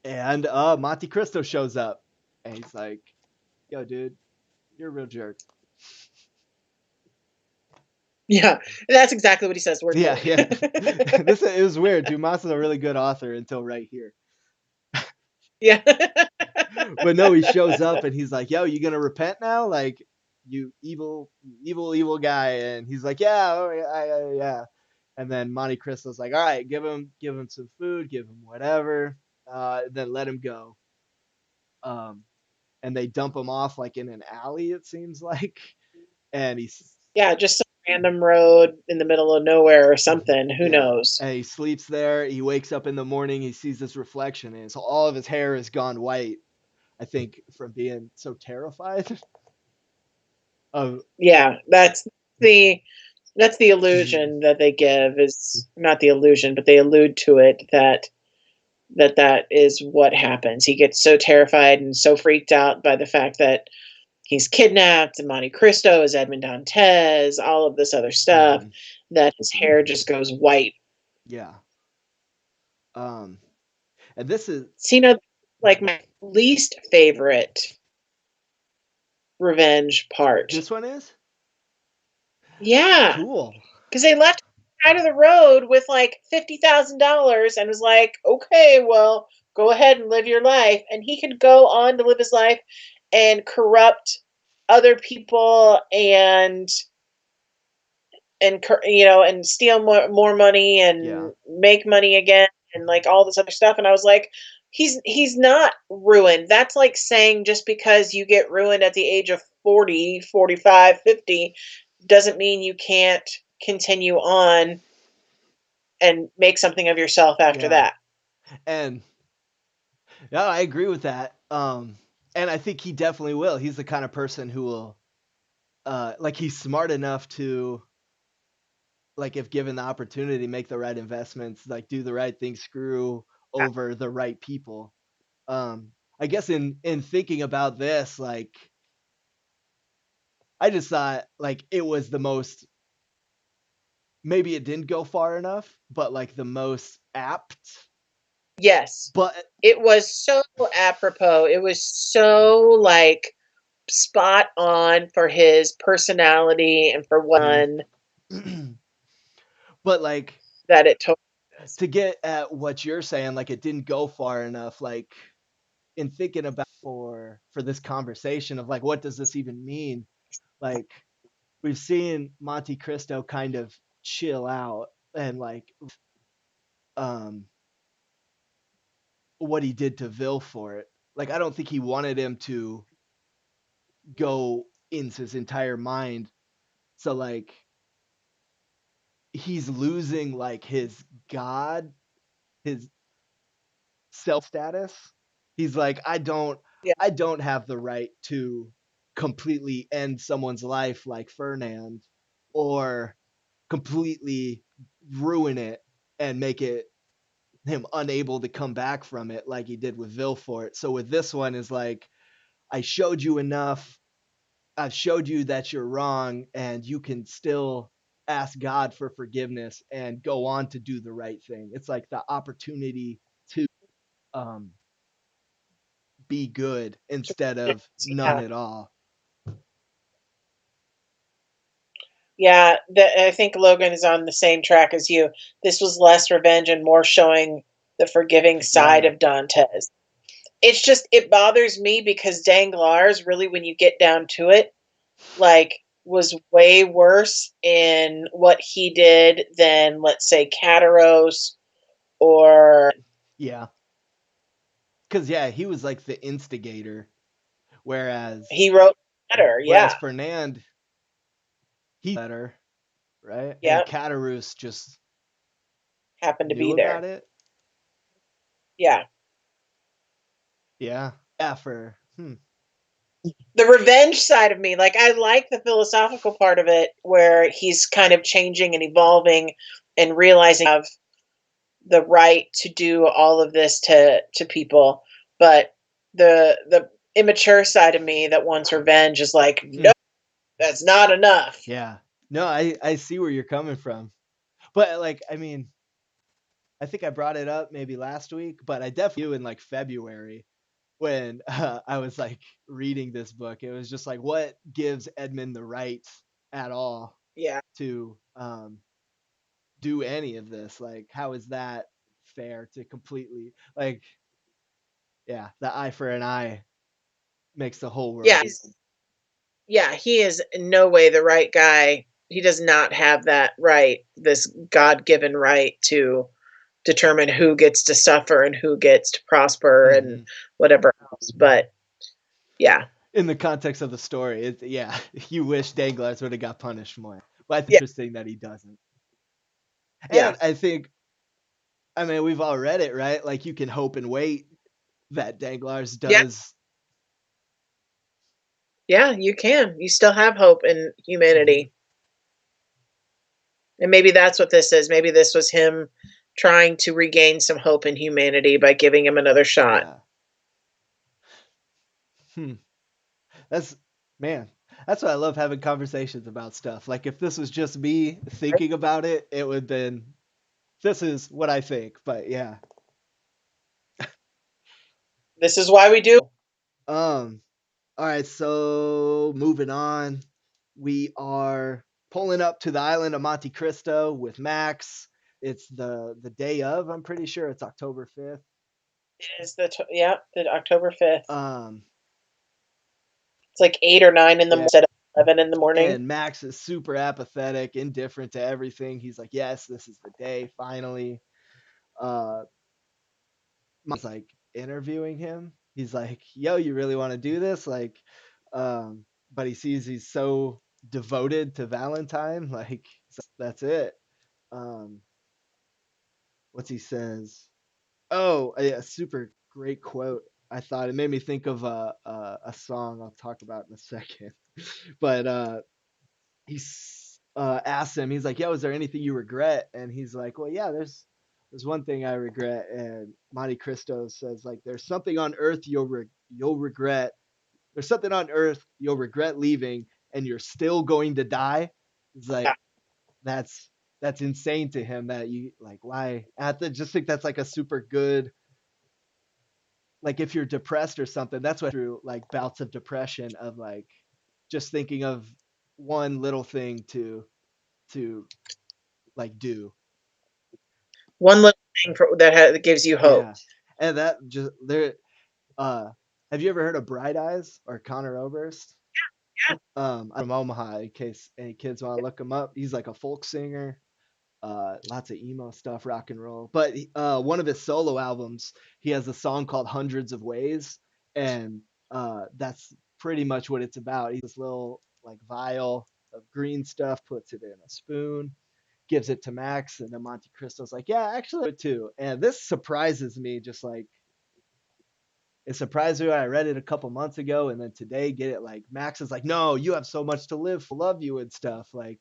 Speaker 2: And Monte Cristo shows up. And he's like, yo, dude, you're a real jerk.
Speaker 1: Yeah. That's exactly what he says word for
Speaker 2: Yeah,
Speaker 1: word.
Speaker 2: yeah. This it was weird. Dumas is a really good author until right here.
Speaker 1: Yeah.
Speaker 2: But no, he shows up and he's like, "Yo, you gonna repent now? Like, you evil guy." And he's like, "Yeah, oh, yeah." And then Monte Cristo's like, "All right, give him some food, give him whatever, then let him go." Um, and they dump him off like in an alley, it seems like, and he's
Speaker 1: Yeah, just some random road in the middle of nowhere or something. Who
Speaker 2: yeah.
Speaker 1: knows?
Speaker 2: And he sleeps there. He wakes up in the morning. He sees this reflection, and so all of his hair has gone white. I think from being so terrified of.
Speaker 1: Yeah, the that's the
Speaker 2: Mhm.
Speaker 1: illusion that they give, is not the illusion, but they allude to it, that is what happens. He gets so terrified and so freaked out by the fact that he's kidnapped and Monte Cristo is Edmond Dantes, all of this other stuff,
Speaker 2: Mhm.
Speaker 1: that his hair just goes white.
Speaker 2: Yeah. Um, and this is
Speaker 1: So, like my least favorite revenge part.
Speaker 2: this one is.
Speaker 1: Yeah,
Speaker 2: Cool.
Speaker 1: because they left out of the road with like $50,000 and was like, okay, well, go ahead and live your life. And he could go on to live his life and corrupt other people and steal more money
Speaker 2: Yeah.
Speaker 1: and make money again and like all this other stuff. And I was like, he's not ruined. That's like saying just because you get ruined at the age of 40, 45, 50 doesn't mean you can't continue on and make something of yourself after
Speaker 2: Yeah.
Speaker 1: that.
Speaker 2: And yeah, I agree with that. And I think he definitely will. He's the kind of person who will like he's smart enough to like if given the opportunity make the right investments, like do the right thing, screw over the right people. I guess in thinking about this, like I just thought like it was the most, maybe it didn't go far enough, but like the most apt.
Speaker 1: Yes.
Speaker 2: But
Speaker 1: It was so apropos. It was so like spot on for his personality and for one
Speaker 2: but like
Speaker 1: that it totally is.
Speaker 2: to get at what you're saying, like it didn't go far enough. Like in thinking about for this conversation of like what does this even mean? Like we've seen Monte Cristo kind of chill out and like um what he did to Villefort. Like I don't think he wanted him to go into his entire mind. So like he's losing like his god, his self status. He's like,
Speaker 1: Yeah.
Speaker 2: I don't have the right to completely end someone's life like Fernand or completely ruin it and make it him unable to come back from it like he did with Villefort. So with this one is like, I showed you enough. I've showed you that you're wrong and you can still ask God for forgiveness and go on to do the right thing. It's like the opportunity to um be good instead of none
Speaker 1: Yeah.
Speaker 2: at all.
Speaker 1: Yeah, I think Logan is on the same track as you. This was less revenge and more showing the forgiving side
Speaker 2: Yeah.
Speaker 1: of Dantes. It's just it bothers me because Danglars really, when you get down to it, like was way worse in what he did than let's say Cataros or
Speaker 2: Yeah. Cuz yeah, he was like the instigator whereas
Speaker 1: he wrote better.
Speaker 2: whereas
Speaker 1: Yeah.
Speaker 2: Fernand he better, right? And
Speaker 1: Yeah.
Speaker 2: Catarus just
Speaker 1: Happened to be
Speaker 2: knew about
Speaker 1: there.
Speaker 2: it.
Speaker 1: Yeah.
Speaker 2: Yeah. Yeah, for
Speaker 1: The revenge side of me, like I like the philosophical part of it where he's kind of changing and evolving and realizing of the right to do all of this to people, but the immature side of me that wants revenge is like, no, that's not enough.
Speaker 2: yeah. No, I see where you're coming from. But like I mean, I think I brought it up maybe last week, but I definitely in like February when I was like reading this book. It was just like, what gives Edmund the right at all
Speaker 1: Yeah.
Speaker 2: to do any of this? Like, how is that fair to completely like, yeah, the eye for an eye makes the whole world.
Speaker 1: Yeah. Yeah, he is in no way the right guy. He does not have that right, this God-given right to determine who gets to suffer and who gets to prosper and
Speaker 2: Mm-hmm.
Speaker 1: whatever else. But yeah.
Speaker 2: In the context of the story, yeah, you wish Danglars would have got punished more. But it's
Speaker 1: Yeah.
Speaker 2: interesting that he doesn't.
Speaker 1: Yeah.
Speaker 2: And I think, I mean, we've all read it, right? Like you can hope and wait that Danglars
Speaker 1: Yeah.
Speaker 2: does.
Speaker 1: Yeah, you can. You still have hope in
Speaker 2: Mhm.
Speaker 1: humanity. And maybe that's what this is. Maybe this was him trying to regain some hope in humanity by giving him another shot.
Speaker 2: Yeah. Hmm. That's man. That's why I love having conversations about stuff. Like if this was just me thinking about it, it would been this is what I think. But yeah.
Speaker 1: This is why we do.
Speaker 2: Um all right, so moving on. We are pulling up to the island of Monte Cristo with Max. It's the day of. I'm pretty sure it's October 5th.
Speaker 1: It is the October 5th.
Speaker 2: Um,
Speaker 1: It's like 8 or 9 in the morning
Speaker 2: Yeah.
Speaker 1: instead of 11 in the morning.
Speaker 2: and Max is super apathetic, indifferent to everything. He's like, "Yes, this is the day, finally." Uh, Mom's like interviewing him. He's like, "Yo, you really want to do this?" Like, but he sees he's so devoted to Valentine. Like, that's it. Um, what's he says? Oh, yeah, super great quote. I thought it made me think of a song I'll talk about in a second. But he's asked him, he's like, "Yo, is there anything you regret?" And he's like, "Well, yeah, there's one thing I regret." And Monte Cristo says, like, "There's something on Earth you'll regret. There's something on Earth you'll regret leaving, and you're still going to die." It's like
Speaker 1: Yeah.
Speaker 2: that's insane to him. That you like, why? I have to just think that's like a super good. Like if you're depressed or something, that's what through like bouts of depression of like just thinking of one little thing to like do.
Speaker 1: One little thing that gives you hope.
Speaker 2: Yeah. And that just there uh have you ever heard of Bright Eyes or Connor Oberst?
Speaker 1: Yeah.
Speaker 2: I'm from Omaha in case any kids want to look him up. He's like a folk singer, lots of emo stuff, rock and roll. But one of his solo albums, he has a song called Hundreds of Ways, and that's pretty much what it's about. He's this little like vial of green stuff, puts it in a spoon, gives it to Max, and then Monte Cristo's like, "Yeah, actually, I do it too." And this surprises me, just like it surprised me when I read it a couple months ago, and then today get it like Max is like, "No, you have so much to live for, love you and stuff." Like,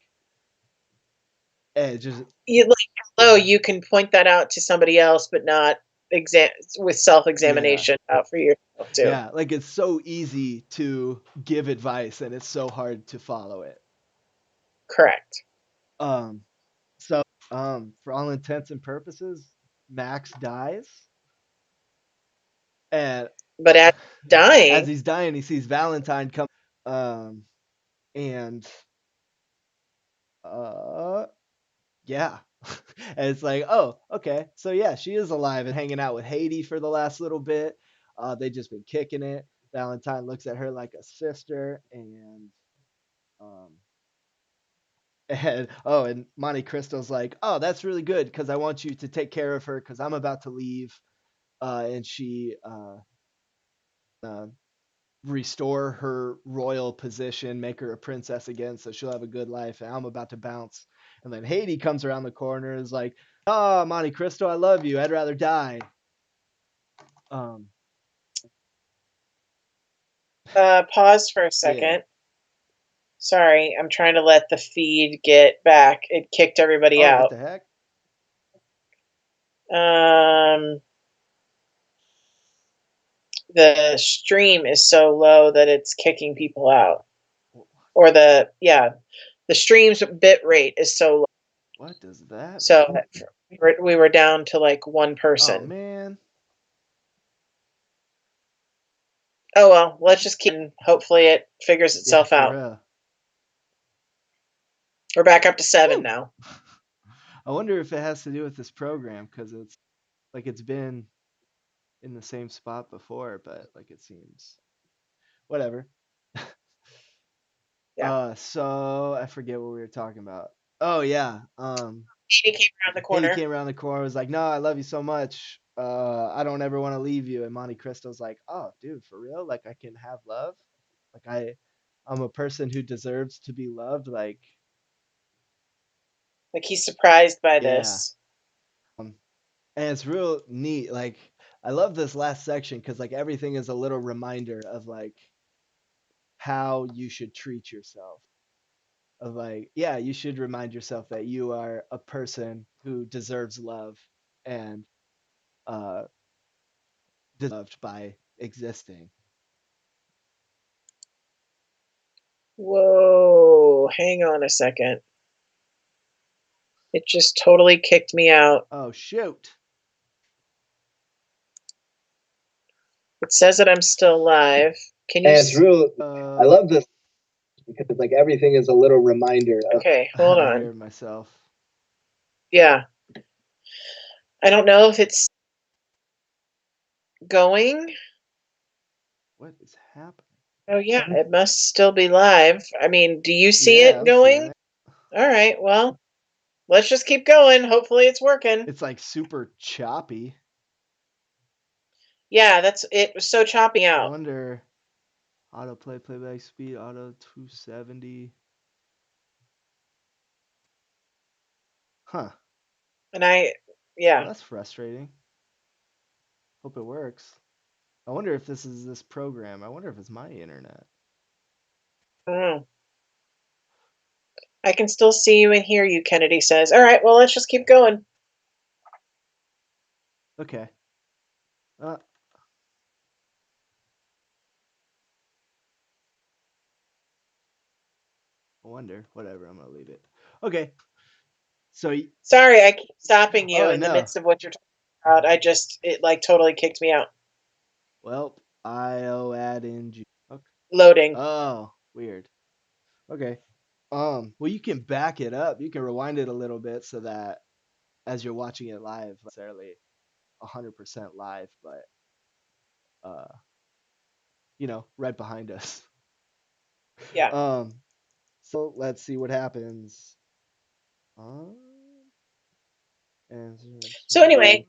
Speaker 2: and it just
Speaker 1: You like hello, you can point that out to somebody else, but not exam with
Speaker 2: yeah,
Speaker 1: self-examination out for yourself too.
Speaker 2: yeah, like it's so easy to give advice, and it's so hard to follow it.
Speaker 1: Correct.
Speaker 2: Um, so for all intents and purposes, Max dies, and
Speaker 1: But as
Speaker 2: as
Speaker 1: dying,
Speaker 2: he's dying, he sees Valentine come, um, and uh, yeah. And it's like, oh, okay. So yeah, she is alive and hanging out with Haiti for the last little bit. They just been kicking it. Valentine looks at her like a sister, um, and Monte Cristo's like, oh, that's really good because I want you to take care of her because I'm about to leave, and she uh, restore her royal position, make her a princess again, so she'll have a good life. And I'm about to bounce. And then Haiti comes around the corner and is like, "Oh, Monte Cristo, I love you. I'd rather die." Um,
Speaker 1: pause for a
Speaker 2: yeah.
Speaker 1: second. Sorry, I'm trying to let the feed get back. It kicked everybody
Speaker 2: Oh, what
Speaker 1: out.
Speaker 2: the heck?
Speaker 1: Um, the stream is so low that it's kicking people out. Or the stream's bit rate is so low.
Speaker 2: What does that
Speaker 1: So
Speaker 2: mean?
Speaker 1: we were down to like one
Speaker 2: Oh
Speaker 1: person.
Speaker 2: man.
Speaker 1: Oh well, let's just keep. Hopefully, it figures
Speaker 2: Yeah,
Speaker 1: itself
Speaker 2: for
Speaker 1: out.
Speaker 2: real.
Speaker 1: We're back up to 7
Speaker 2: Woo!
Speaker 1: now.
Speaker 2: I wonder if it has to do with this program because it's like it's been in the same spot before, but like it seems whatever.
Speaker 1: Yeah,
Speaker 2: So I forget what we were talking about. Oh yeah.
Speaker 1: Katie came around the
Speaker 2: Haiti
Speaker 1: corner.
Speaker 2: came around the corner, was like, "No, I love you so much. I don't ever want to leave you." And Monte Cristo's like, "Oh, dude, for real? Like I can have love? Like I'm a person who deserves to be loved. Like,
Speaker 1: Like he's surprised by
Speaker 2: yeah."
Speaker 1: this.
Speaker 2: Um, and it's real neat. Like, I love this last section because like everything is a little reminder of like how you should treat yourself. Of like, yeah, you should remind yourself that you are a person who deserves love and uh loved by existing.
Speaker 1: Whoa, hang on a second. It just totally kicked me out.
Speaker 2: Oh shoot.
Speaker 1: It says that I'm still live. Can you?
Speaker 2: And it's real. I
Speaker 1: Uh,
Speaker 2: love this. because like everything is a little reminder of.
Speaker 1: Okay, hold
Speaker 2: I
Speaker 1: on.
Speaker 2: hear myself.
Speaker 1: Yeah. I don't know if it's going.
Speaker 2: What is happening?
Speaker 1: Oh, yeah, it must still be live. I mean, do you see
Speaker 2: Yeah,
Speaker 1: it
Speaker 2: I'm seeing
Speaker 1: going?
Speaker 2: it.
Speaker 1: All right, well, let's just keep going. Hopefully it's working.
Speaker 2: It's like super choppy.
Speaker 1: Yeah, it was so choppy
Speaker 2: I
Speaker 1: out.
Speaker 2: wonder. Autoplay playback speed auto 270. Huh.
Speaker 1: And I
Speaker 2: Well,
Speaker 1: yeah.
Speaker 2: that's frustrating. Hope it works. I wonder if this is this program. I wonder if it's my internet.
Speaker 1: Mm. I can still see you and hear you, Kennedy says. All right, well, let's just keep going.
Speaker 2: Okay. Uh, I wonder. Whatever. I'm gonna leave it. Okay. So.
Speaker 1: Sorry, I keep stopping you
Speaker 2: Oh
Speaker 1: in the
Speaker 2: no.
Speaker 1: midst of what you're talking about. It like totally kicked me out.
Speaker 2: Well, IO add in G. Okay.
Speaker 1: Loading.
Speaker 2: Oh, weird. Okay. Well, you can back it up. You can rewind it a little bit so that as you're watching it live, necessarily 100% live, but uh, right behind us.
Speaker 1: Yeah.
Speaker 2: Um, so let's see what happens. Um, and
Speaker 1: So anyway,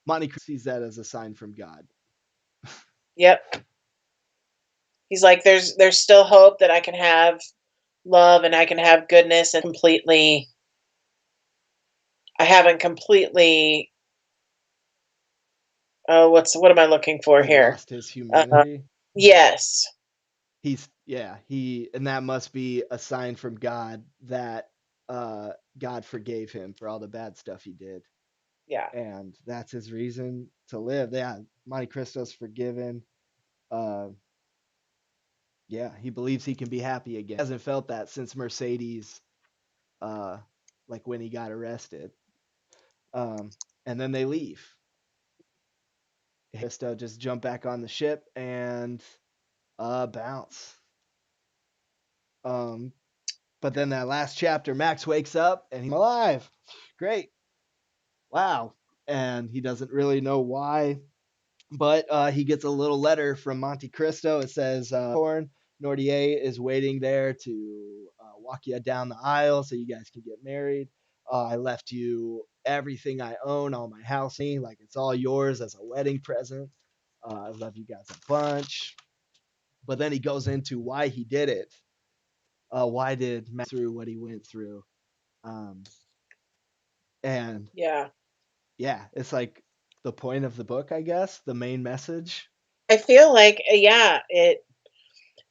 Speaker 2: Monty sees that as a sign from God.
Speaker 1: yep. He's like, there's still hope that I can have love and I can have goodness and completely I haven't completely oh what am I looking for
Speaker 2: Like
Speaker 1: here?
Speaker 2: lost his
Speaker 1: Uh,
Speaker 2: humanity.
Speaker 1: yes.
Speaker 2: And that must be a sign from God that uh God forgave him for all the bad stuff he did.
Speaker 1: Yeah.
Speaker 2: And that's his reason to live. Yeah, Monte Cristo's forgiven. Uh, yeah, he believes he can be happy again. He hasn't felt that since Mercedes, uh, like when he got arrested. Um, and then they leave. Cristo just jump back on the ship and bounce. Um, but then that last chapter, Max wakes up and he's alive. Great. Wow. And he doesn't really know why. But he gets a little letter from Monte Cristo. It says, Nordier is waiting there to walk you down the aisle so you guys can get married. I left you everything I own, all my house, like it's all yours as a wedding present. I love you guys a bunch. But then he goes into why he did it. Why did Matt through what he went through? Um, and
Speaker 1: Yeah.
Speaker 2: yeah, it's like the point of the book, I guess, the main message.
Speaker 1: I feel like yeah, it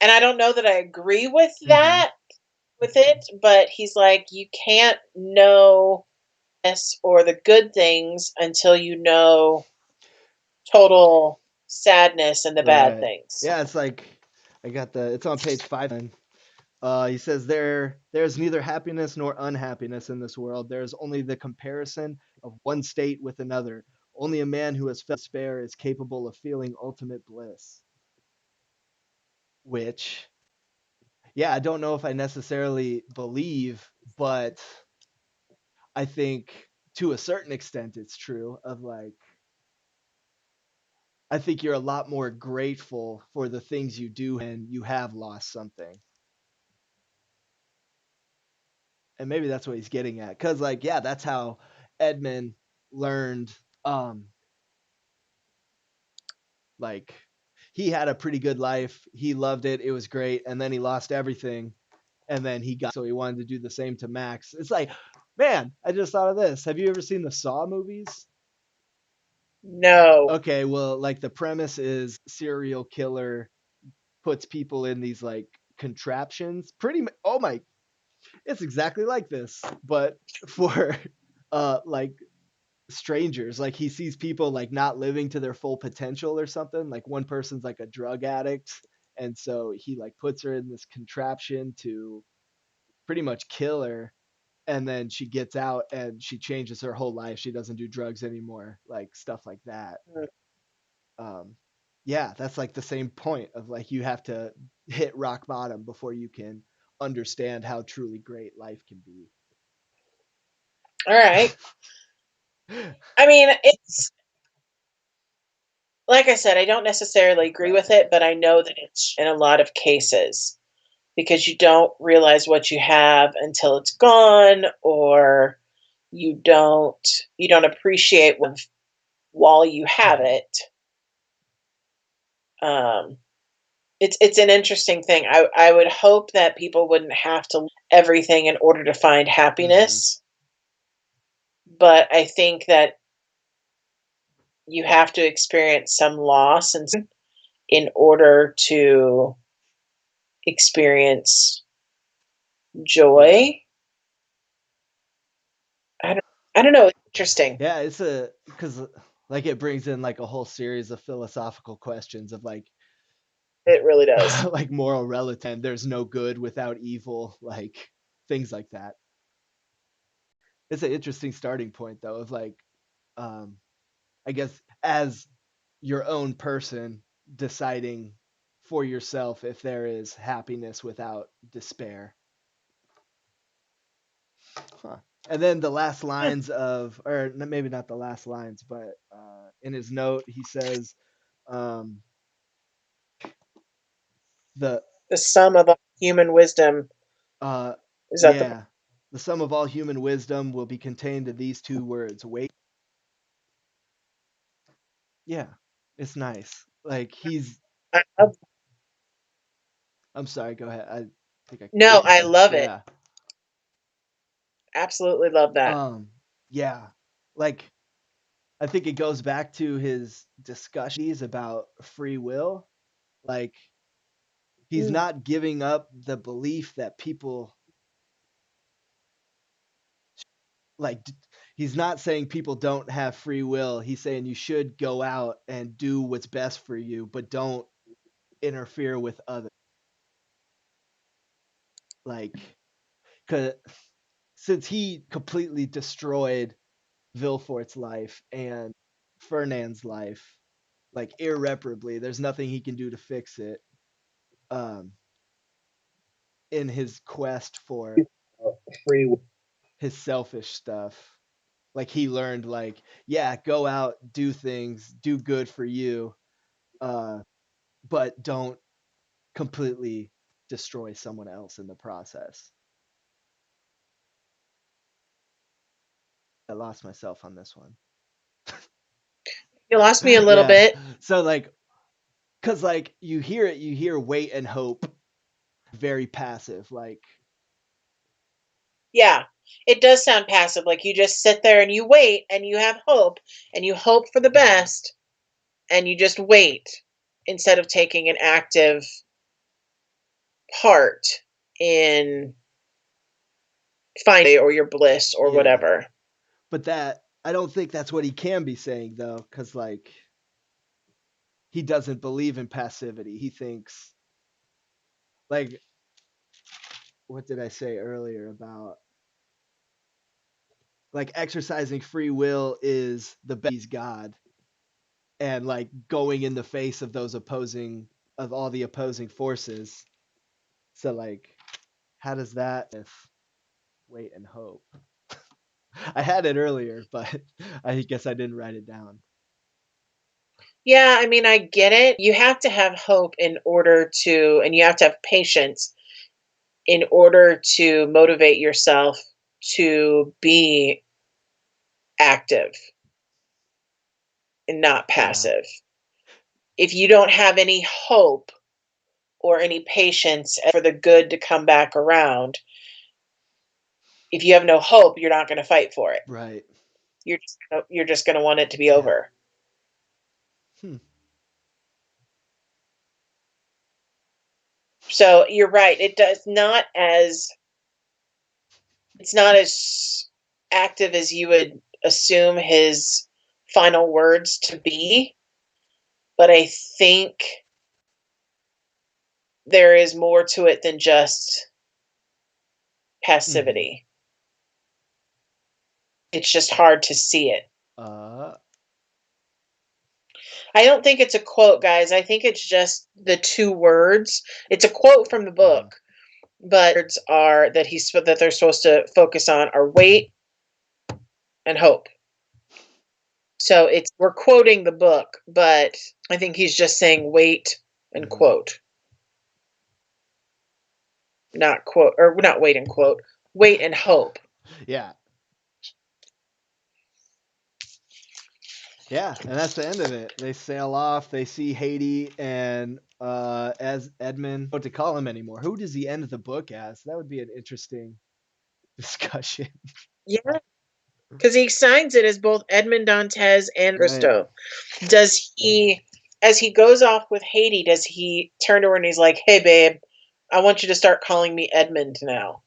Speaker 1: and I don't know that I agree with
Speaker 2: Mm-hmm.
Speaker 1: that with it, but he's like you can't know this or the good things until you know total sadness and the bad
Speaker 2: Right.
Speaker 1: things.
Speaker 2: Yeah, it's like it's on page 5. And he says there's neither happiness nor unhappiness in this world. There's only the comparison of one state with another. Only a man who has felt despair is capable of feeling ultimate bliss. Which, yeah, I don't know if I necessarily believe, but I think to a certain extent it's true of like I think you're a lot more grateful for the things you do and you have lost something. And maybe that's what he's getting at. Cause like, yeah, that's how Edmund learned um like he had a pretty good life. He loved it. It was great. And then he lost everything. And then so he wanted to do the same to Max. It's like, man, I just thought of this. Have you ever seen the Saw movies?
Speaker 1: No.
Speaker 2: Okay, well, like the premise is serial killer puts people in these like contraptions. Oh my, it's exactly like this, but for like strangers. Like he sees people like not living to their full potential or something. Like one person's like a drug addict, and so he like puts her in this contraption to pretty much kill her. And then she gets out and she changes her whole life. She doesn't do drugs anymore, like stuff like that.
Speaker 1: Mm.
Speaker 2: Um, yeah, that's like the same point of like you have to hit rock bottom before you can understand how truly great life can be.
Speaker 1: All right. I mean, it's like I said, I don't necessarily agree
Speaker 2: Right.
Speaker 1: with it, but I know that it's in a lot of cases because you don't realize what you have until it's gone, or you don't appreciate while you have
Speaker 2: Mhm.
Speaker 1: it. Um, it's an interesting thing. I would hope that people wouldn't have to lose everything in order to find
Speaker 2: Mhm.
Speaker 1: happiness, but I think that you have to experience some loss and in order to experience
Speaker 2: Yeah.
Speaker 1: joy. I don't I don't know, it's interesting.
Speaker 2: Yeah, it's a cuz like it brings in like a whole series of philosophical questions of like
Speaker 1: It really does.
Speaker 2: like moral relative and there's no good without evil, like things like that. It's an interesting starting point though of like um I guess as your own person deciding for yourself if there is happiness without despair. Huh. And then the last
Speaker 1: Hmm.
Speaker 2: lines of, or maybe not the last lines, but in his note he says, um, the
Speaker 1: The sum of all human wisdom, is that the
Speaker 2: yeah, the sum of all human wisdom will be contained in these two words: wait. Yeah, it's nice. Like he's,
Speaker 1: I love
Speaker 2: I'm sorry, go ahead. I think I
Speaker 1: No,
Speaker 2: cut you
Speaker 1: I
Speaker 2: off.
Speaker 1: love it.
Speaker 2: Yeah.
Speaker 1: Absolutely love that.
Speaker 2: Yeah. Like I think it goes back to his discussions about free will. Like he's
Speaker 1: Mm.
Speaker 2: not giving up the belief that people like he's not saying people don't have free will. He's saying you should go out and do what's best for you, but don't interfere with others. Like cuz since he completely destroyed Villefort's life and Fernand's life like irreparably, there's nothing he can do to fix it. Um in his quest for
Speaker 1: Free will.
Speaker 2: his selfish stuff. Like he learned like, yeah, go out, do things, do good for you, uh, but don't completely destroy someone else in the process. I lost myself on this one.
Speaker 1: You lost me a little
Speaker 2: Yeah.
Speaker 1: bit.
Speaker 2: So like cuz like you hear it, you hear wait and hope very passive like
Speaker 1: Yeah. It does sound passive, like you just sit there and you wait and you have hope and you hope for the
Speaker 2: mhm,
Speaker 1: best and you just wait instead of taking an active part in finding or your bliss or
Speaker 2: yeah.
Speaker 1: whatever.
Speaker 2: But that I don't think that's what he can be saying though cuz like he doesn't believe in passivity. He thinks like what did I say earlier about like exercising free will is the best he's God and like going in the face of those opposing of all the opposing forces. So like how does that if wait and hope? I had it earlier, but I guess I didn't write it down.
Speaker 1: Yeah, I mean, I get it. You have to have hope in order to, and you have to have patience in order to motivate yourself to be active and not
Speaker 2: Yeah.
Speaker 1: passive. If you don't have any hope or any patience for the good to come back around, if you have no hope, you're not going to fight for it.
Speaker 2: Right.
Speaker 1: You're just going to want it to be
Speaker 2: Yeah.
Speaker 1: over.
Speaker 2: Hmm.
Speaker 1: So you're right. It's not as active as you would assume his final words to be, but I think there is more to it than just
Speaker 2: Mhm.
Speaker 1: passivity. It's just hard to see it.
Speaker 2: Uh
Speaker 1: I don't think it's a quote, guys. I think it's just the two words. It's a quote from the book, but words are that they're supposed to focus on are wait and hope. So it's we're quoting the book, but I think he's just saying wait and quote. Not quote or not wait and quote. Wait and hope.
Speaker 2: Yeah. Yeah, and that's the end of it. They sail off. They see Haiti and as Edmund, what to call him anymore. Who does he end the book as? That would be an interesting discussion.
Speaker 1: Yeah, because he signs it as both Edmond Dantes and Christo. Right. Does he, as he goes off with Haiti, does he turn to her and he's like, "Hey, babe, I want you to start calling me Edmund now"?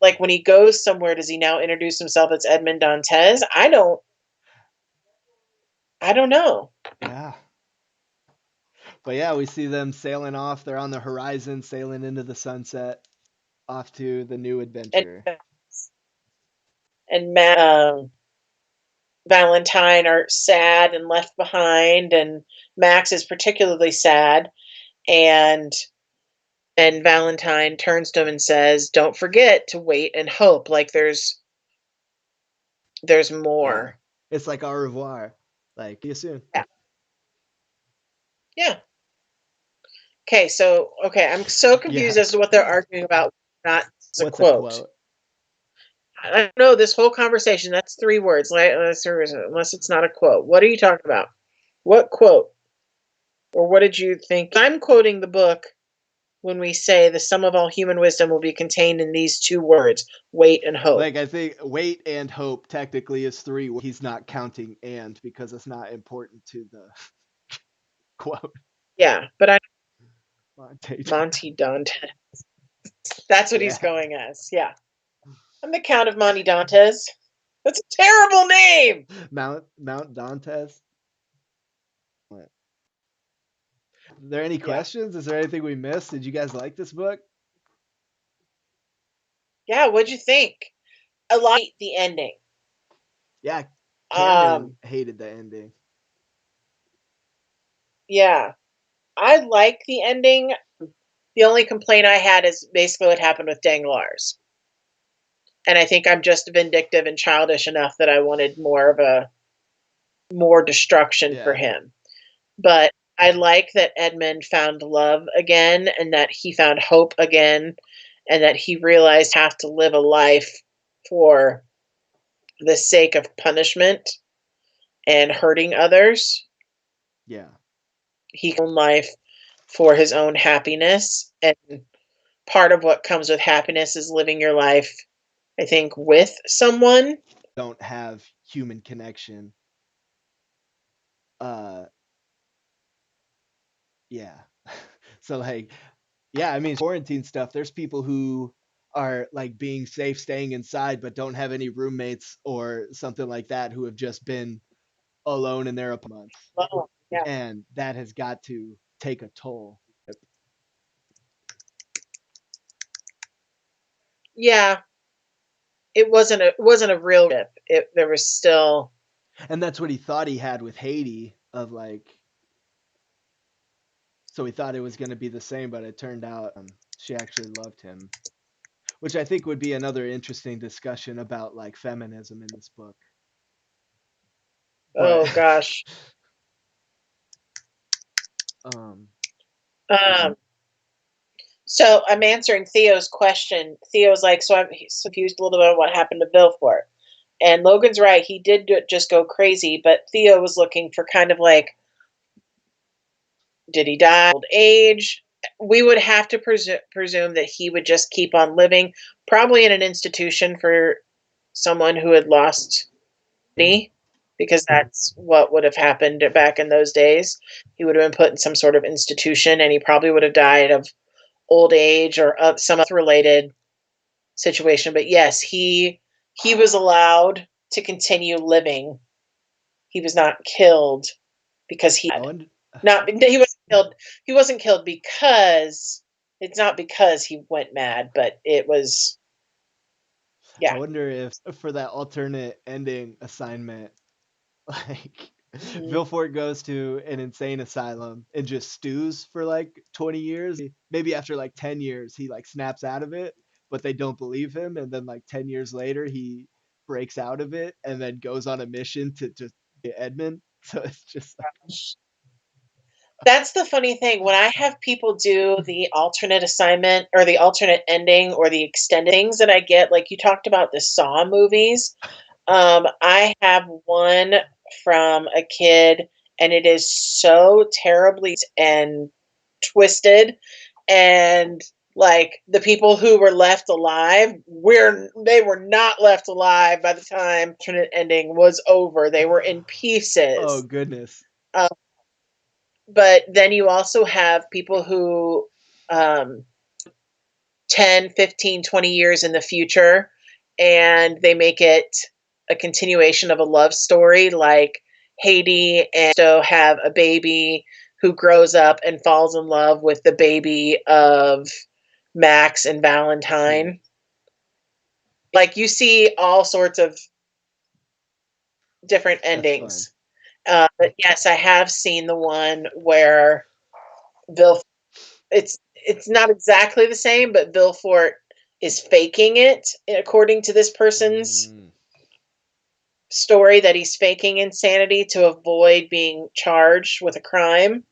Speaker 1: Like when he goes somewhere, does he now introduce himself as Edmond Dantes? I don't know.
Speaker 2: Yeah. But yeah, we see them sailing off. They're on the horizon, sailing into the sunset, off to the new adventure.
Speaker 1: And Matt, Valentine are sad and left behind, and Max is particularly sad. And Valentine turns to him and says, "Don't forget to wait and hope. Like there's more."
Speaker 2: Yeah. It's like au revoir. Like, see you soon.
Speaker 1: Yeah. Yeah. Okay, so I'm so confused as to what they're arguing about. Not a quote. I don't know this whole conversation. That's 3 words. Unless it's not a quote. What are you talking about? What quote? Or what did you think? I'm quoting the book when we say the sum of all human wisdom will be contained in these 2 words: wait and hope.
Speaker 2: Like I think wait and hope technically is 3. He's not counting and because it's not important to the quote.
Speaker 1: Yeah, but I
Speaker 2: Monty
Speaker 1: Dantes. That's what he's going as. Yeah. I'm the Count of Monty Dantes. That's a terrible name.
Speaker 2: Mount Dantes. What? Are there any questions? Is there anything we missed? Did you guys like this book?
Speaker 1: Yeah, what'd you think? I like the ending.
Speaker 2: Yeah, Cameron hated the ending.
Speaker 1: Yeah, I like the ending. The only complaint I had is basically what happened with Danglars. And I think I'm just vindictive and childish enough that I wanted more destruction for him. But I like that Edmund found love again and that he found hope again and that he realized have to live a life for the sake of punishment and hurting others.
Speaker 2: Yeah.
Speaker 1: He own life for his own happiness, and part of what comes with happiness is living your life, I think, with someone.
Speaker 2: Don't have human connection. Yeah. So like, yeah, I mean quarantine stuff, there's people who are like being safe staying inside but don't have any roommates or something like that who have just been alone in their apartments.
Speaker 1: Oh, yeah.
Speaker 2: And that has got to take a toll.
Speaker 1: Yeah. It wasn't a real trip. There was still,
Speaker 2: and that's what he thought he had with Haiti of like, so he thought it was going to be the same, but it turned out she actually loved him, which I think would be another interesting discussion about like feminism in this book.
Speaker 1: Oh gosh. So I'm answering Theo's question. Theo's like, so I'm confused a little bit about what happened to Villefort. And Logan's right. He did just go crazy, but Theo was looking for kind of like, did he die of old age? We would have to presume that he would just keep on living, probably in an institution for someone who had lost money, because that's what would have happened back in those days. He would have been put in some sort of institution, and he probably would have died of old age or some related situation. But yes, he was allowed to continue living. He was not killed because he wasn't killed. He wasn't killed because it's not because he went mad, but it was. Yeah.
Speaker 2: I wonder if for that alternate ending assignment, like
Speaker 1: Mhm.
Speaker 2: Vilfort goes to an insane asylum and just stews for like 20 years. Maybe after like 10 years, he like snaps out of it, but they don't believe him. And then like 10 years later, he breaks out of it and then goes on a mission to just get Edmund. So it's just like,
Speaker 1: That's the funny thing. When I have people do the alternate assignment or the alternate ending or the extended things that I get, like you talked about the Saw movies, I have one from a kid, and it is so terribly and twisted. And like the people who were left alive, they were not left alive by the time alternate ending was over. They were in
Speaker 2: oh
Speaker 1: pieces.
Speaker 2: goodness.
Speaker 1: Uh, but then you also have people who um, 10, 15, 20 years in the future, and they make it a continuation of a love story, like Haiti and Stowe have a baby who grows up and falls in love with the baby of Max and
Speaker 2: See,
Speaker 1: Valentine. Like you see all sorts of different
Speaker 2: that's fun.
Speaker 1: endings. But yes, I have seen the one where Bill it's not exactly the same, but Vilfort is faking it according to this person's
Speaker 2: Mm,
Speaker 1: story that he's faking insanity to avoid being charged with a crime.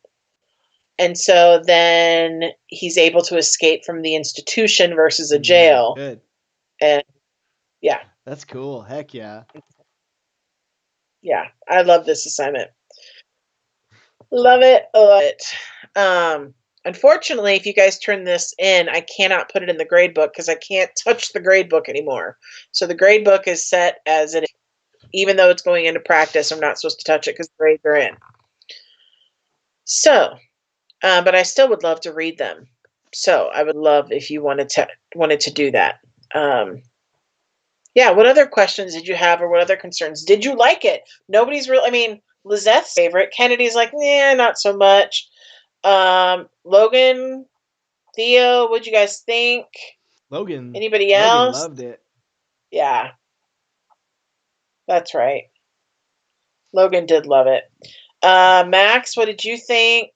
Speaker 1: And so then he's able to escape from the institution versus a jail.
Speaker 2: good.
Speaker 1: And yeah,
Speaker 2: That's cool. Heck yeah.
Speaker 1: yeah, I love this assignment. Love it, love it. Um, Unfortunately, if you guys turn this in, I cannot put it in the grade book because I can't touch the grade book anymore. So the grade book is set as it is. Even though it's going into practice, I'm not supposed to touch it because the grades are in. So, but I still would love to read them. So I would love if you wanted to do that. Um, yeah. What other questions did you have, or what other concerns? Did you like it? Nobody's really. I mean, Lizette's favorite. Kennedy's like, nah, not so much. Logan, Theo, what'd you guys think?
Speaker 2: Logan.
Speaker 1: Anybody
Speaker 2: Logan
Speaker 1: else?
Speaker 2: loved it.
Speaker 1: Yeah, that's right. Logan did love it. Max, what did you think?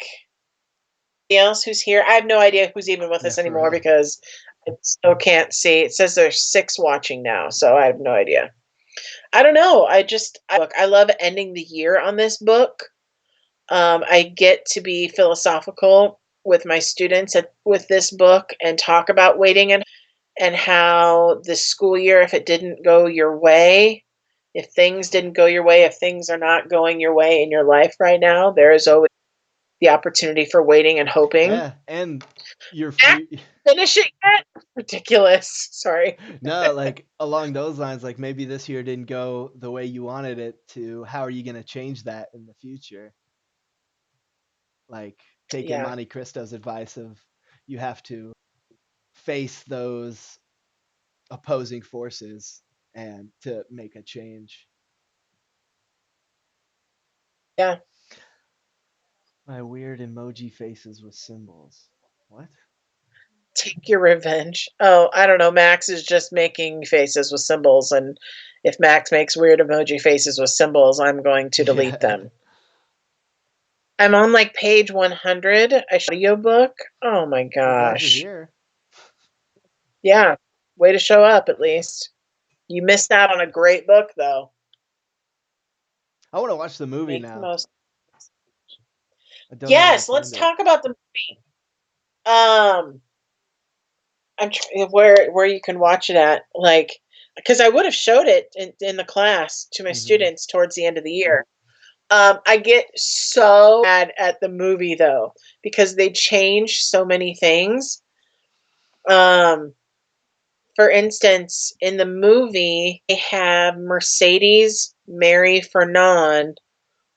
Speaker 1: Anybody else who's here? I have no idea who's even with
Speaker 2: Yeah,
Speaker 1: us
Speaker 2: for
Speaker 1: anymore
Speaker 2: real.
Speaker 1: because I still can't see. It says there's 6 watching now, so I have no idea. I don't know. Look, I love ending the year on this book. I get to be philosophical with my students with this book and talk about waiting and how the school year, if it didn't go your way, if things didn't go your way, if things are not going your way in your life right now, there is always the opportunity for waiting and hoping.
Speaker 2: Yeah, and your
Speaker 1: Act finish it yet? Ridiculous. Sorry.
Speaker 2: no, like along those lines, like maybe this year didn't go the way you wanted it to. How are you going to change that in the future? Like taking
Speaker 1: Yeah.
Speaker 2: Monte Cristo's advice of you have to face those opposing forces and to make a change.
Speaker 1: Yeah.
Speaker 2: My weird emoji faces with symbols. What?
Speaker 1: Take your revenge. Oh, I don't know. Max is just making faces with symbols, and if Max makes weird emoji faces with symbols, I'm going to delete
Speaker 2: Yeah.
Speaker 1: them. I'm on like page 100, audio book. Oh my
Speaker 2: Well, glad you're
Speaker 1: gosh.
Speaker 2: here.
Speaker 1: Yeah. Way to show up at least. You missed out on a great book though.
Speaker 2: I want to watch the movie
Speaker 1: Make the
Speaker 2: now.
Speaker 1: most.
Speaker 2: I don't know where to
Speaker 1: Yes, let's
Speaker 2: find it.
Speaker 1: talk about the movie. Um where you can watch it at, like, because I would have showed it in the class to my
Speaker 2: Hmm.
Speaker 1: students towards the end of the year. I get so mad at the movie though because they change so many things. Um, for instance, in the movie, they have Mercedes marry Fernand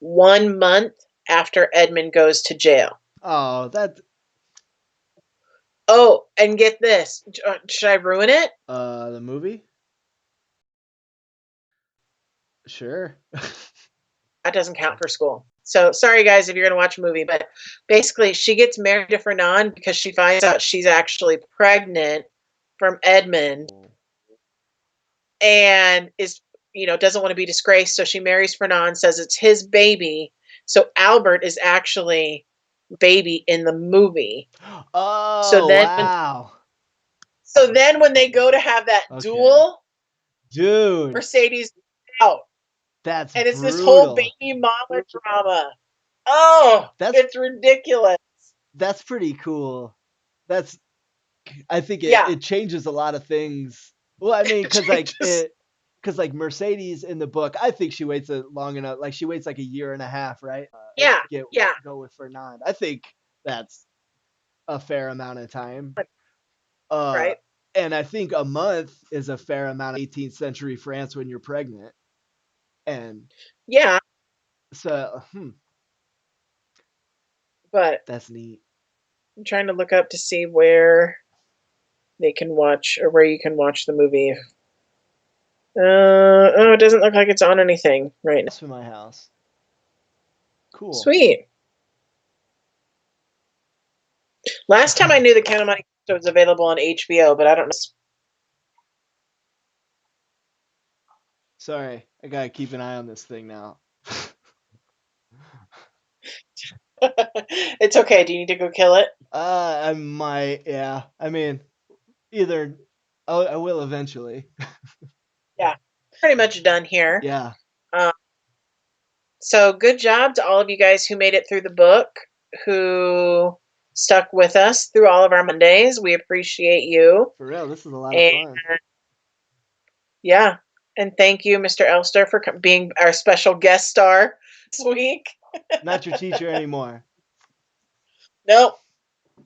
Speaker 1: 1 month after Edmund goes to jail.
Speaker 2: Oh, that
Speaker 1: Oh, and get this. Should I ruin it?
Speaker 2: the movie? Sure.
Speaker 1: That doesn't count for school. So sorry guys if you're gonna watch a movie, but basically she gets married to Fernand because she finds out she's actually pregnant from Edmund and is doesn't want to be disgraced, so she marries Fernand, says it's his baby. So Albert is actually baby in the movie. So
Speaker 2: Oh,
Speaker 1: then
Speaker 2: wow.
Speaker 1: when they go to have that
Speaker 2: Okay.
Speaker 1: duel,
Speaker 2: Dude,
Speaker 1: Mercedes out.
Speaker 2: that's
Speaker 1: And it's this whole
Speaker 2: brutal.
Speaker 1: baby mama drama. Oh, it's ridiculous.
Speaker 2: That's pretty cool. I think
Speaker 1: Yeah.
Speaker 2: it changes a lot of things. Well, I mean, because like Mercedes in the book, I think she waits long enough. Like she waits like a year and a half, right?
Speaker 1: Yeah.
Speaker 2: Go with Fernand. I think that's a fair amount of time.
Speaker 1: Right.
Speaker 2: And I think a month is a fair amount of 18th century France when you're pregnant. And
Speaker 1: yeah,
Speaker 2: so,
Speaker 1: but
Speaker 2: that's neat.
Speaker 1: I'm trying to look up to see where they can watch or where you can watch the movie. It doesn't look like it's on anything right now.
Speaker 2: That's for my house. Cool.
Speaker 1: Sweet. Last time I knew the Count of Monte Cristo was available on HBO, but I don't know.
Speaker 2: Sorry, I gotta keep an eye on this thing now.
Speaker 1: It's okay. Do you need to go kill it?
Speaker 2: I might, yeah. I mean, either I will eventually.
Speaker 1: Yeah, pretty much done here.
Speaker 2: Yeah.
Speaker 1: So good job to all of you guys who made it through the book, who stuck with us through all of our Mondays. We appreciate you.
Speaker 2: For real, this is a lot of fun.
Speaker 1: Yeah. And thank you, Mr. Elster, for being our special guest star this week.
Speaker 2: Not your teacher anymore.
Speaker 1: Nope.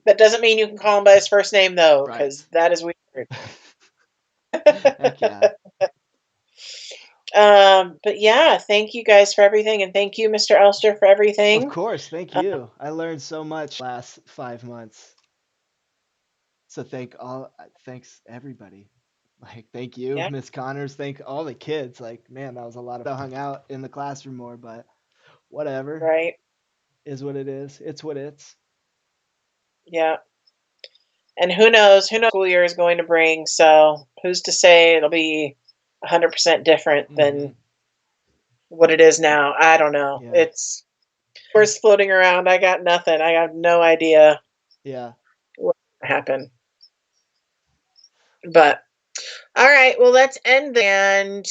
Speaker 1: That doesn't mean you can call him by his first name, though, because that is weird.
Speaker 2: Heck yeah.
Speaker 1: But yeah, thank you guys for everything, and thank you, Mr. Elster, for everything.
Speaker 2: Of course, thank you. I learned so much last 5 months. So thanks everybody. Like, thank you,
Speaker 1: Yeah.
Speaker 2: Miss Connors. Thank all the kids. Like, man, that was a lot of hung out in the classroom more, but whatever.
Speaker 1: Right.
Speaker 2: Is what it is. It's what it's.
Speaker 1: Yeah. And who knows school year is going to bring. So who's to say it'll be 100% different than what it is now? I don't know.
Speaker 2: Yeah.
Speaker 1: It's first floating around. I got nothing. I have no idea.
Speaker 2: Yeah.
Speaker 1: What happened. But all right, well, let's end there. And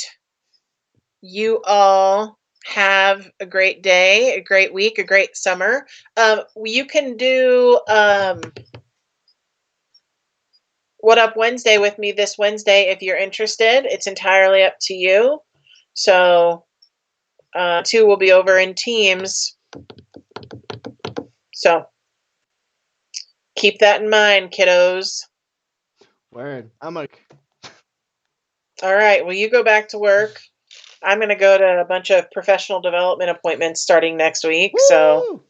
Speaker 1: you all have a great day, a great week, a great summer. You can do What Up Wednesday with me this Wednesday if you're interested. It's entirely up to you. So, 2 will be over in Teams. So, keep that in mind, kiddos.
Speaker 2: Word. I'm like.
Speaker 1: All right. Well, you go back to work. I'm going to go to a bunch of professional development appointments starting next week.
Speaker 2: Woo!
Speaker 1: So